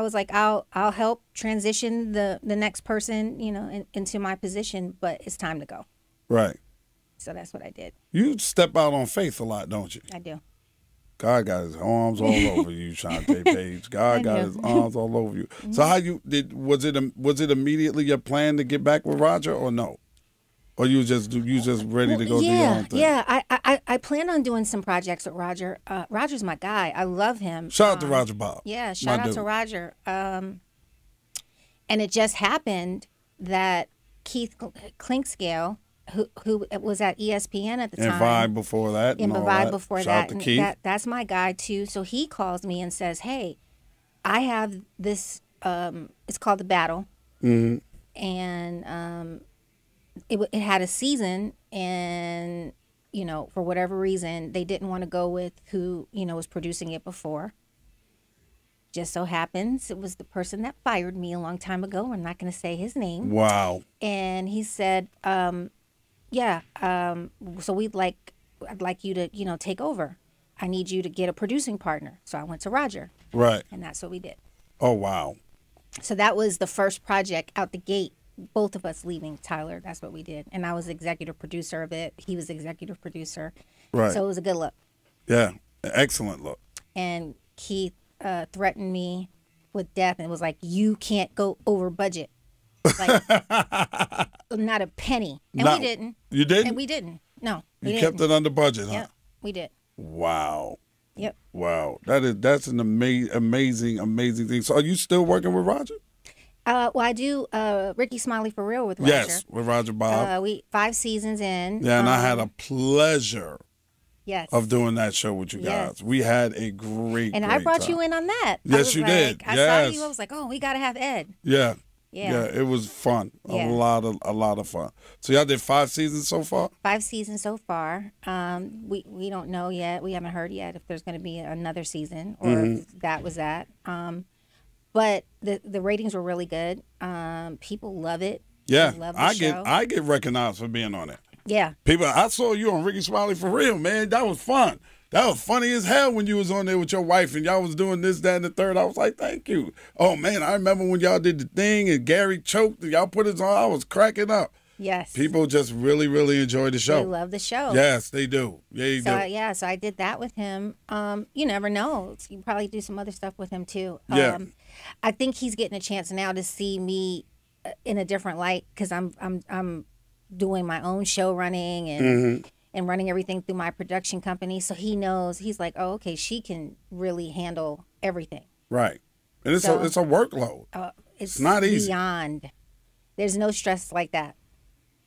was like, I'll help transition the next person, into my position, but it's time to go. Right. So that's what I did. You step out on faith a lot, don't you? I do. God got his arms all over you, Shante Paige. God got his arms all over you. So how you did? Was it immediately your plan to get back with Roger, or no? Or you just ready to go do your own thing? Yeah. I plan on doing some projects with Roger. Roger's my guy. I love him. Shout out to Roger Bob. Yeah, shout out to Roger. And it just happened that Keith Clinkscale, who was at ESPN at the time. And Vibe before that. And Vibe before Shout that. out to Keith. That's my guy, too. So he calls me and says, hey, I have this, it's called The Battle. Mm-hmm. And it had a season, and, you know, for whatever reason, they didn't want to go with who, you know, was producing it before. Just so happens it was the person that fired me a long time ago. I'm not going to say his name. Wow. And he said, so I'd like you to, you know, take over. I need you to get a producing partner. So I went to Roger. Right. And that's what we did. Oh, wow. So that was the first project out the gate. Both of us leaving Tyler. That's what we did. And I was executive producer of it. He was executive producer. Right. So it was a good look. Yeah. An excellent look. And Keith threatened me with death and was like, you can't go over budget. Like, not a penny. And we didn't. You didn't? And we didn't. No. You kept it under budget, huh? Yeah, we did. Wow. Yep. Wow. That's an amazing thing. So are you still working with Roger? Well, I do Ricky Smiley for Real with Roger. Yes, with Roger Bob. We 5 seasons in. Yeah, and I had a pleasure of doing that show with you guys. Yes. We had a great I brought time. you in on that. Yes, you did. I saw you. I was like, oh, we got to have Ed. Yeah. Yeah. It was fun. Yeah. A lot of fun. So y'all did 5 seasons so far? 5 seasons so far. We don't know yet. We haven't heard yet if there's going to be another season or if that was that. But the ratings were really good. People love it. Yeah, love the show. I get recognized for being on it. Yeah. People, I saw you on Ricky Smiley for Real, man. That was fun. That was funny as hell when you was on there with your wife and y'all was doing this, that, and the third. I was like, thank you. Oh, man, I remember when y'all did the thing and Gary choked and y'all put it on. I was cracking up. Yes. People just really, really enjoy the show. They love the show. Yes, they do. Yeah, they do. Yeah, so I did that with him. You never know. You probably do some other stuff with him, too. Yeah. I think he's getting a chance now to see me in a different light because I'm doing my own show running and running everything through my production company. So he knows, he's like, oh, okay, she can really handle everything. Right. And it's a workload. It's not easy. Beyond. There's no stress like that.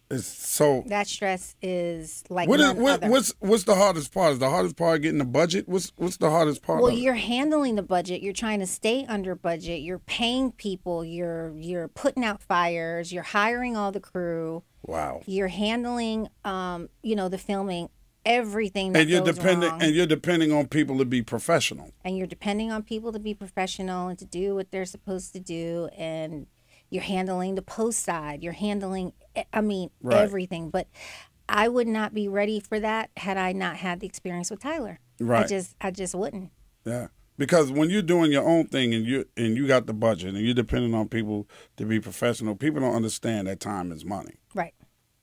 It's so that stress is like what's the hardest part? Is the hardest part getting the budget? What's the hardest part? Well, you're handling the budget. You're trying to stay under budget. You're paying people. You're putting out fires. You're hiring all the crew. Wow. You're handling the filming, everything that and you're goes wrong. And you're depending on people to be professional. And you're depending on people to be professional and to do what they're supposed to do, and you're handling the post side. You're handling, everything. But I would not be ready for that had I not had the experience with Tyler. Right. I just wouldn't. Yeah. Because when you're doing your own thing and you got the budget and you're depending on people to be professional, people don't understand that time is money. Right.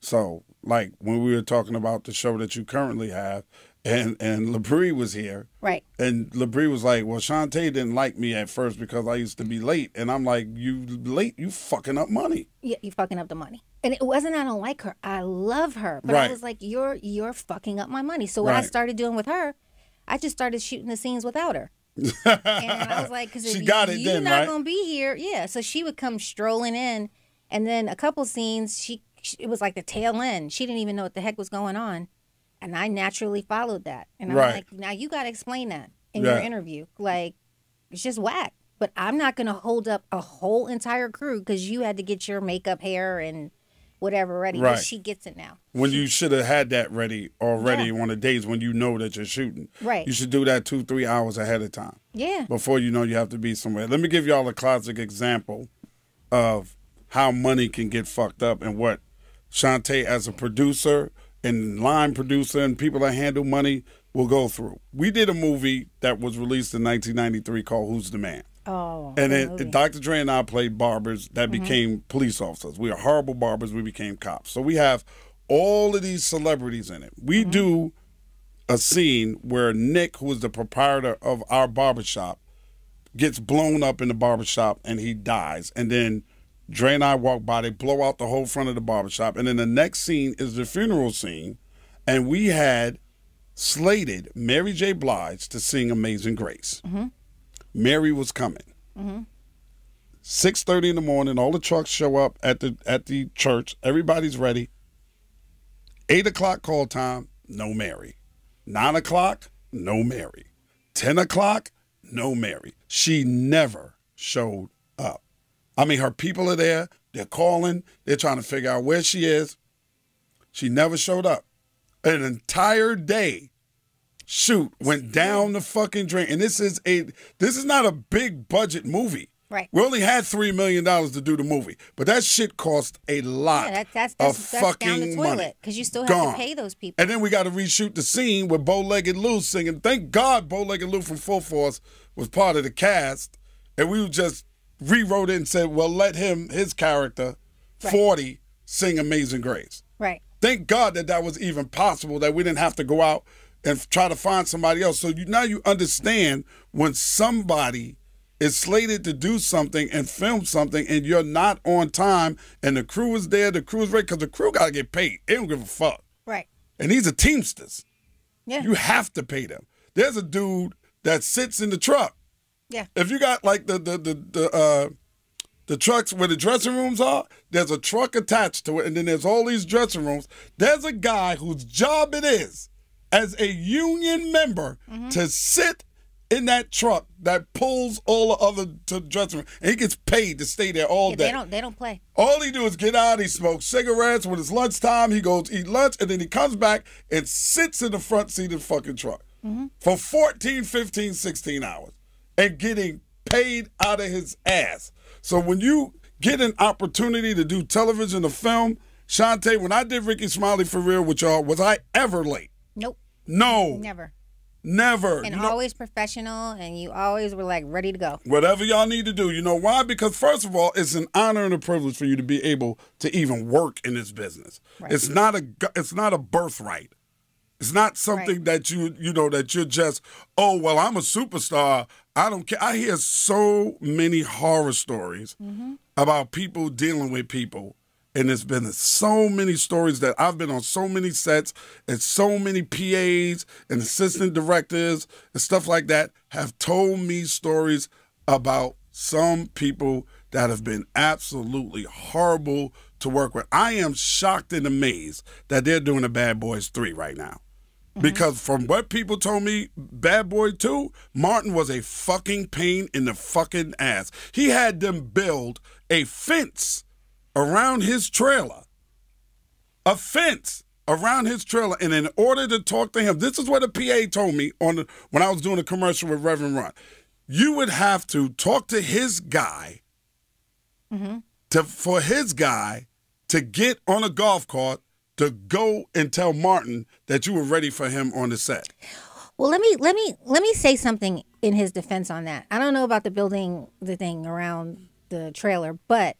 So, like when we were talking about the show that you currently have, and LaBrie was here. Right. And LaBrie was like, well, Shante didn't like me at first because I used to be late. And I'm like, you late, you fucking up money. Yeah, you fucking up the money. And it wasn't I don't like her. I love her. But right. I was like, you're fucking up my money. So what I started doing with her, I just started shooting the scenes without her. And I was like, because she got it you're then, not right? going to be here. Yeah. So she would come strolling in. And then a couple scenes, it was like the tail end. She didn't even know what the heck was going on. And I naturally followed that. And I'm like, now you got to explain that in your interview. Like, it's just whack. But I'm not going to hold up a whole entire crew because you had to get your makeup, hair, and whatever ready. Right. But she gets it now. When you should have had that ready already on the days when you know that you're shooting. Right. You should do that 2-3 hours ahead of time. Yeah. Before you know you have to be somewhere. Let me give y'all a classic example of how money can get fucked up and what Shante as a producer and line producer and people that handle money will go through. We did a movie that was released in 1993 called Who's the Man? Oh, and then Dr. Dre and I played barbers that became police officers. We are horrible barbers. We became cops. So we have all of these celebrities in it. We do a scene where Nick, who is the proprietor of our barbershop, gets blown up in the barbershop and he dies. And then Dre and I walk by, they blow out the whole front of the barbershop. And then the next scene is the funeral scene. And we had slated Mary J. Blige to sing Amazing Grace. Mary was coming. 6:30 in the morning, all the trucks show up at the church. Everybody's ready. 8 o'clock call time, no Mary. 9 o'clock, no Mary. 10 o'clock, no Mary. She never showed up. I mean, her people are there. They're calling. They're trying to figure out where she is. She never showed up. An entire day shoot went down the fucking drain. And this is not a big budget movie. Right. We only had $3 million to do the movie, but that shit cost a lot of fucking down the money. toilet because you still have to pay those people. And then we got to reshoot the scene with Bow-Legged Lou singing. Thank God Bow-Legged Lou from Full Force was part of the cast, and we just rewrote it and said, well, let his character, 40, sing Amazing Grace. Right. Thank God that was even possible, that we didn't have to go out and try to find somebody else. So now you understand when somebody is slated to do something and film something and you're not on time and the crew is there, the crew is ready, because the crew got to get paid. They don't give a fuck. Right. And these are Teamsters. Yeah. You have to pay them. There's a dude that sits in the truck. Yeah. If you got like the trucks where the dressing rooms are, there's a truck attached to it, and then there's all these dressing rooms. There's a guy whose job it is, as a union member, to sit in that truck that pulls all the other dressing rooms, and he gets paid to stay there all day. They don't play. All he do is get out, he smokes cigarettes. When it's lunchtime, he goes eat lunch, and then he comes back and sits in the front seat of the fucking truck for 14, 15, 16 hours and getting paid out of his ass. So when you get an opportunity to do television or film, Shante, when I did Ricky Smiley for real with y'all, was I ever late? Nope. No. Never. And always professional, and you always were like ready to go. Whatever y'all need to do. You know why? Because first of all, it's an honor and a privilege for you to be able to even work in this business. Right. It's not a birthright. It's not something that that you're just, oh, well, I'm a superstar. I don't care. I hear so many horror stories about people dealing with people in this business. So many stories that I've been on so many sets, and so many PAs and assistant directors and stuff like that have told me stories about some people that have been absolutely horrible to work with. I am shocked and amazed that they're doing a Bad Boys 3 right now. Because from what people told me, Bad Boy 2, Martin was a fucking pain in the fucking ass. He had them build a fence around his trailer. A fence around his trailer. And in order to talk to him, this is what a PA told me when I was doing a commercial with Reverend Run. You would have to talk to his guy for his guy to get on a golf cart to go and tell Martin that you were ready for him on the set. Well, let me say something in his defense on that. I don't know about the building the thing around the trailer, but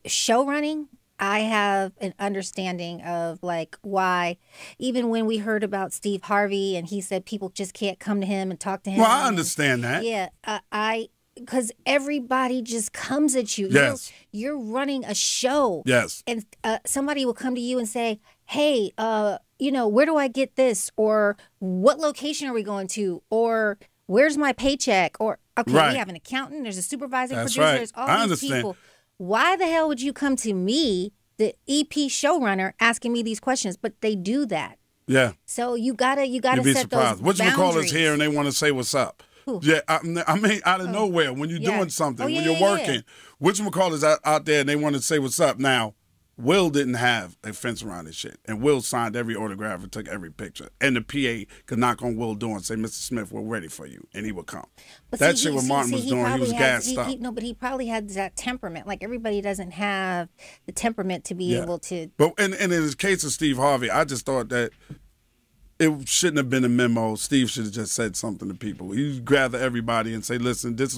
show running, I have an understanding of like why, even when we heard about Steve Harvey and he said people just can't come to him and talk to him. Well, I understand that. Yeah, because everybody just comes at you. Yes. You're running a show. Yes. And somebody will come to you and say, hey, where do I get this? Or what location are we going to? Or where's my paycheck? Or, okay, we have an accountant. There's a supervising producer. Right. There's all these people. Why the hell would you come to me, the EP showrunner, asking me these questions? But they do that. Yeah. So you gotta You'd set be surprised. those boundaries. Whatchamacallit's here and they want to say what's up. Who? Yeah, I mean, out of nowhere, when you're doing something, when you're working, whatchamacallit's out there and they want to say what's up. Now, Will didn't have a fence around his shit, and Will signed every autograph and took every picture. And the PA could knock on Will's door and say, Mr. Smith, we're ready for you, and he would come. But that shit what Martin was doing, he was gassed up. No, but he probably had that temperament. Like, everybody doesn't have the temperament to be able to. But and in the case of Steve Harvey, I just thought that it shouldn't have been a memo. Steve should have just said something to people. He gather everybody and say, listen, this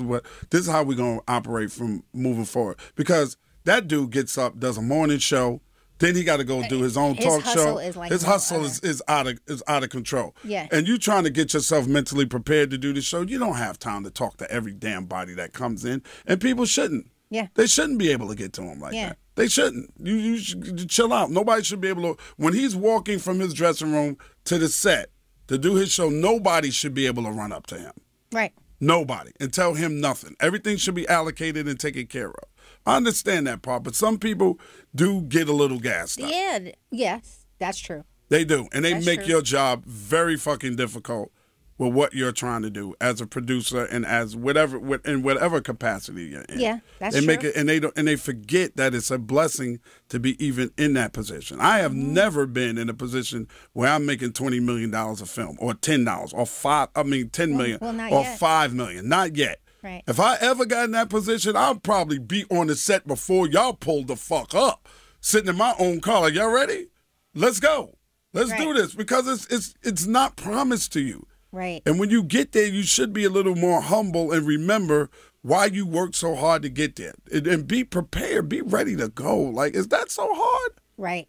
is how we're going to operate from moving forward. Because that dude gets up, does a morning show, Then he got to go do his own talk show. His hustle is out of control. Yeah. And you trying to get yourself mentally prepared to do the show. You don't have time to talk to every damn body that comes in, and people shouldn't. Yeah. They shouldn't be able to get to him like that. They shouldn't. You should chill out. Nobody should be able to. When he's walking from his dressing room to the set to do his show, nobody should be able to run up to him. Right. Nobody. And tell him nothing. Everything should be allocated and taken care of. I understand that part, but some people do get a little gassed up. Yeah, yes, that's true. They do, and they make your job very fucking difficult with what you're trying to do as a producer and as in whatever capacity you're in. Yeah, that's they true. Make it, and they forget that it's a blessing to be even in that position. I have never been in a position where I'm making $20 million a film, or $10, or $10 million, or yet. $5 million. Not yet. Right. If I ever got in that position, I'll probably be on the set before y'all pulled the fuck up, sitting in my own car. Like, y'all ready? Let's go. Let's do this, because it's not promised to you. Right. And when you get there, you should be a little more humble and remember why you worked so hard to get there, and be prepared, be ready to go. Like, is that so hard? Right.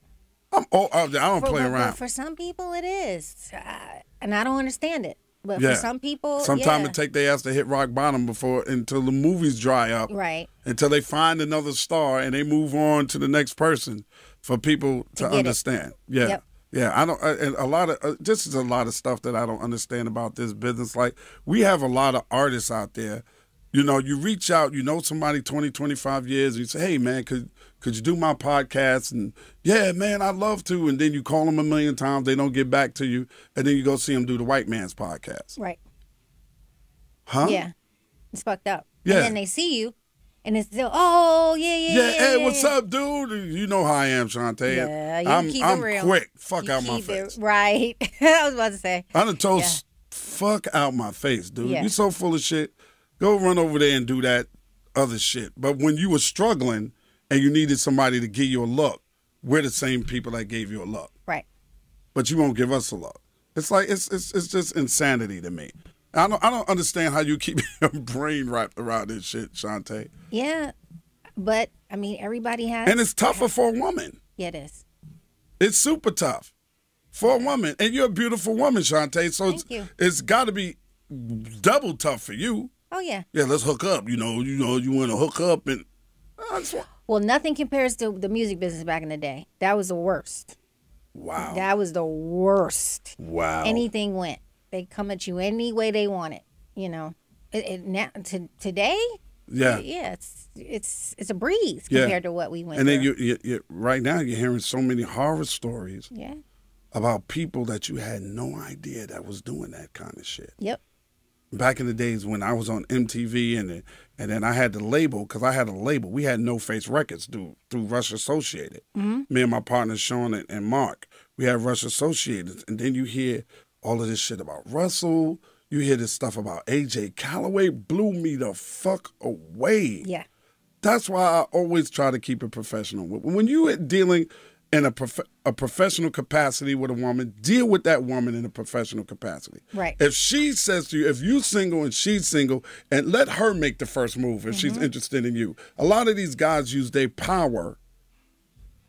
I don't play around. For some people, it is, and I don't understand it. But for some people, sometimes it take their ass to hit rock bottom until the movies dry up. Right. Until they find another star and they move on to the next person for people to understand. Yeah. Yep. Yeah, I don't. And a lot of this is a lot of stuff that I don't understand about this business. Like, we have a lot of artists out there. You know, you reach out, you know somebody 20, 25 years, and you say, hey, man, could you do my podcast? And, yeah, man, I'd love to. And then you call them a million times, they don't get back to you, and then you go see them do the white man's podcast. Right. Huh? Yeah. It's fucked up. Yeah. And then they see you, and it's still, oh, yeah. Hey, what's up, dude? You know how I am, Shante. Yeah, you keep it real. I'm quick. Fuck you out my keep face. Right. I was about to say. I done told fuck out my face, dude. Yeah. You so full of shit. Go run over there and do that other shit. But when you were struggling and you needed somebody to give you a look, we're the same people that gave you a look. Right. But you won't give us a look. It's like it's just insanity to me. I don't understand how you keep your brain wrapped around this shit, Shante. Yeah, but I mean, everybody has. And it's tougher for a woman. Yeah, it is. It's super tough for a woman, and you're a beautiful woman, Shante. So it's got to be double tough for you. Oh yeah. Yeah, let's hook up. You want to hook up and. Well, nothing compares to the music business back in the day. That was the worst. Wow. That was the worst. Wow. Anything went. They come at you any way they want it. You know. Now today. Yeah. Yeah. It's a breeze compared to what we went through. And then you right now you're hearing so many horror stories. Yeah. About people that you had no idea that was doing that kind of shit. Yep. Back in the days when I was on MTV and then I had the label, because I had a label. We had No Face Records through Rush Associated. Mm-hmm. Me and my partners Sean and Mark, we had Rush Associated. And then you hear all of this shit about Russell. You hear this stuff about AJ Calloway. Blew me the fuck away. Yeah. That's why I always try to keep it professional. When you are dealing in a professional capacity with a woman, deal with that woman in a professional capacity. Right. If she says to you, if you're single and she's single, and let her make the first move if she's interested in you. A lot of these guys use their power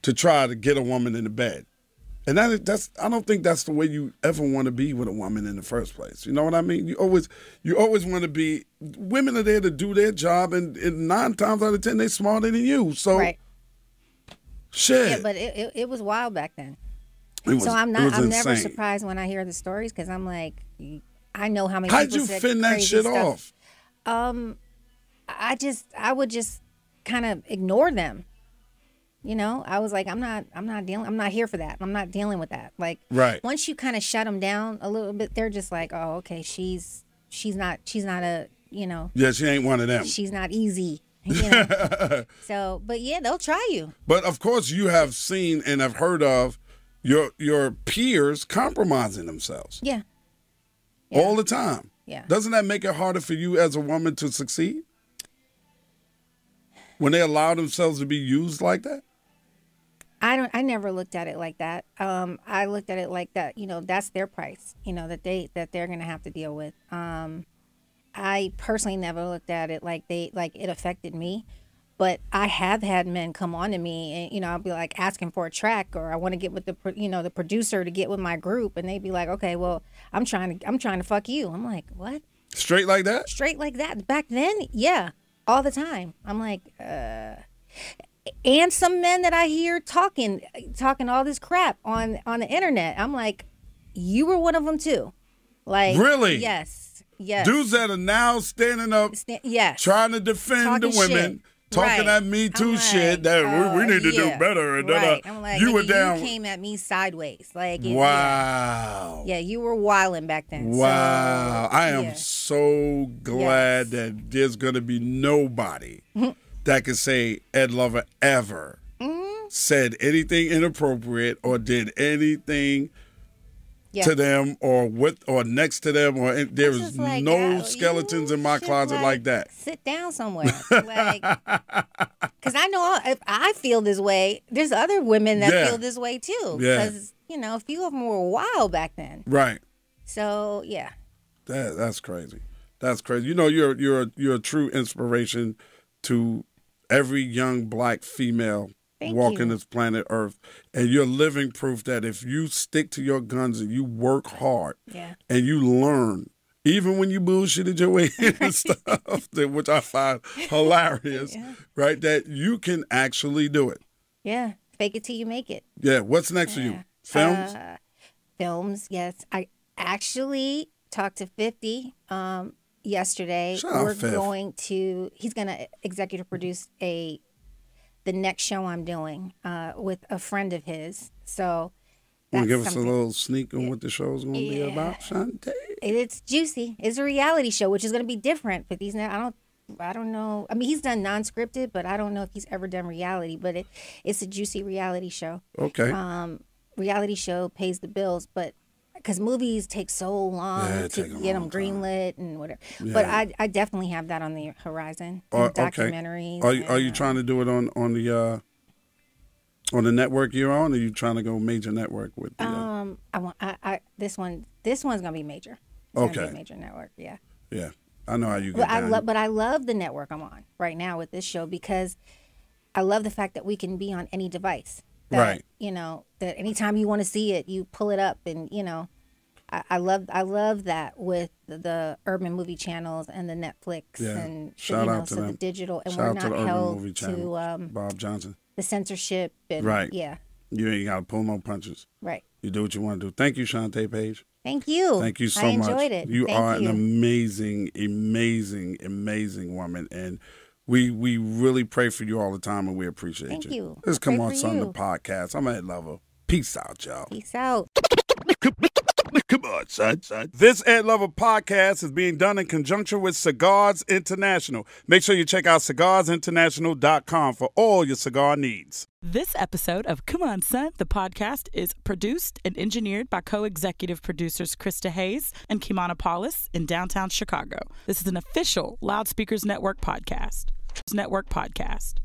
to try to get a woman in the bed. And that's I don't think that's the way you ever want to be with a woman in the first place. You know what I mean? You always want to be, women are there to do their job, and 9 times out of 10, they're smarter than you. So right. Shit. Yeah, but it was wild back then. So I'm never surprised when I hear the stories, because I'm like, I know how many How'd people you said fend that crazy shit stuff. off? I would just kind of ignore them. You know, I was like, I'm not here for that. I'm not dealing with that. Like, right. Once you kind of shut them down a little bit, they're just like, oh, okay, she's not a, you know. Yeah, she ain't one of them. She's not easy. You know? So, but yeah, they'll try you. But of course, you have seen and have heard of your peers compromising themselves. Yeah. All the time. Yeah. Doesn't that make it harder for you as a woman to succeed? When they allow themselves to be used like that? I never looked at it like that. I looked at it like that, you know, that's their price, you know, that they're going to have to deal with. I personally never looked at it like it affected me. But I have had men come on to me and, you know, I'll be like asking for a track, or I want to get with the, you know, the producer to get with my group. And they'd be like, okay, well, I'm trying to fuck you. I'm like, what? Straight like that? Straight like that. Back then, yeah, all the time. I'm like, and some men that I hear talking all this crap on the internet. I'm like, you were one of them too. Like, really? Yes. Yes. Dudes that are now standing up, yes, trying to defend talking the women. Shit. Talking right. at Me Too like, shit that we need to do better. And right. I'm like, you were down. You came at me sideways. Like, wow. Yeah, you were wilding back then. Wow. So, I am so glad that there's going to be nobody that can say Ed Lover ever said anything inappropriate or did anything to them or with or next to them, or there is like, no skeletons in my closet like that. Sit down somewhere, like, because I know if I feel this way, there's other women that feel this way too. Because you know, a few of them were wild back then. Right. So yeah. That's crazy. That's crazy. You know, you're a true inspiration to every young black female walking this planet Earth, and you're living proof that if you stick to your guns and you work hard and you learn, even when you bullshitted your way into stuff, which I find hilarious, right, that you can actually do it. Yeah, fake it till you make it. Yeah, what's next for you? Films? Films, yes. I actually talked to 50 yesterday. We're going to, he's going to executive produce the next show I'm doing with a friend of his. So want to give us a little sneak on what the show's going to be about, Shante? It's juicy. It's a reality show, which is going to be different. But I don't know. I mean, he's done non-scripted, but I don't know if he's ever done reality. But it's a juicy reality show. Okay. Reality show pays the bills, but because movies take so long to get them greenlit and whatever. Yeah. But I definitely have that on the horizon. Documentaries. Are you trying to do it on the network you're on, or are you trying to go major network with? This one's gonna be major. It's gonna be a major network. Yeah. Yeah, I know how you get down. But I love the network I'm on right now with this show because I love the fact that we can be on any device. That, you know, that anytime you want to see it, you pull it up, and you know, I love that with the urban movie channels and the Netflix and shout out to the digital, and we're not held to Bob Johnson, the censorship, and you ain't got to pull no punches. Right. You do what you want to do. Thank you, Shante Paige. Thank you. Thank you so much. I much. enjoyed it. You are an amazing, amazing, amazing woman, and we really pray for you all the time, and we appreciate you. Thank you. This Come On Son, the podcast. I'm Ed Lover. Peace out, y'all. Peace out. Come on, son. This Ed Lover podcast is being done in conjunction with Cigars International. Make sure you check out cigarsinternational.com for all your cigar needs. This episode of Come On Son, the podcast, is produced and engineered by co-executive producers Krista Hayes and Kimana Paulus in downtown Chicago. This is an official Loudspeakers Network podcast. Network podcast.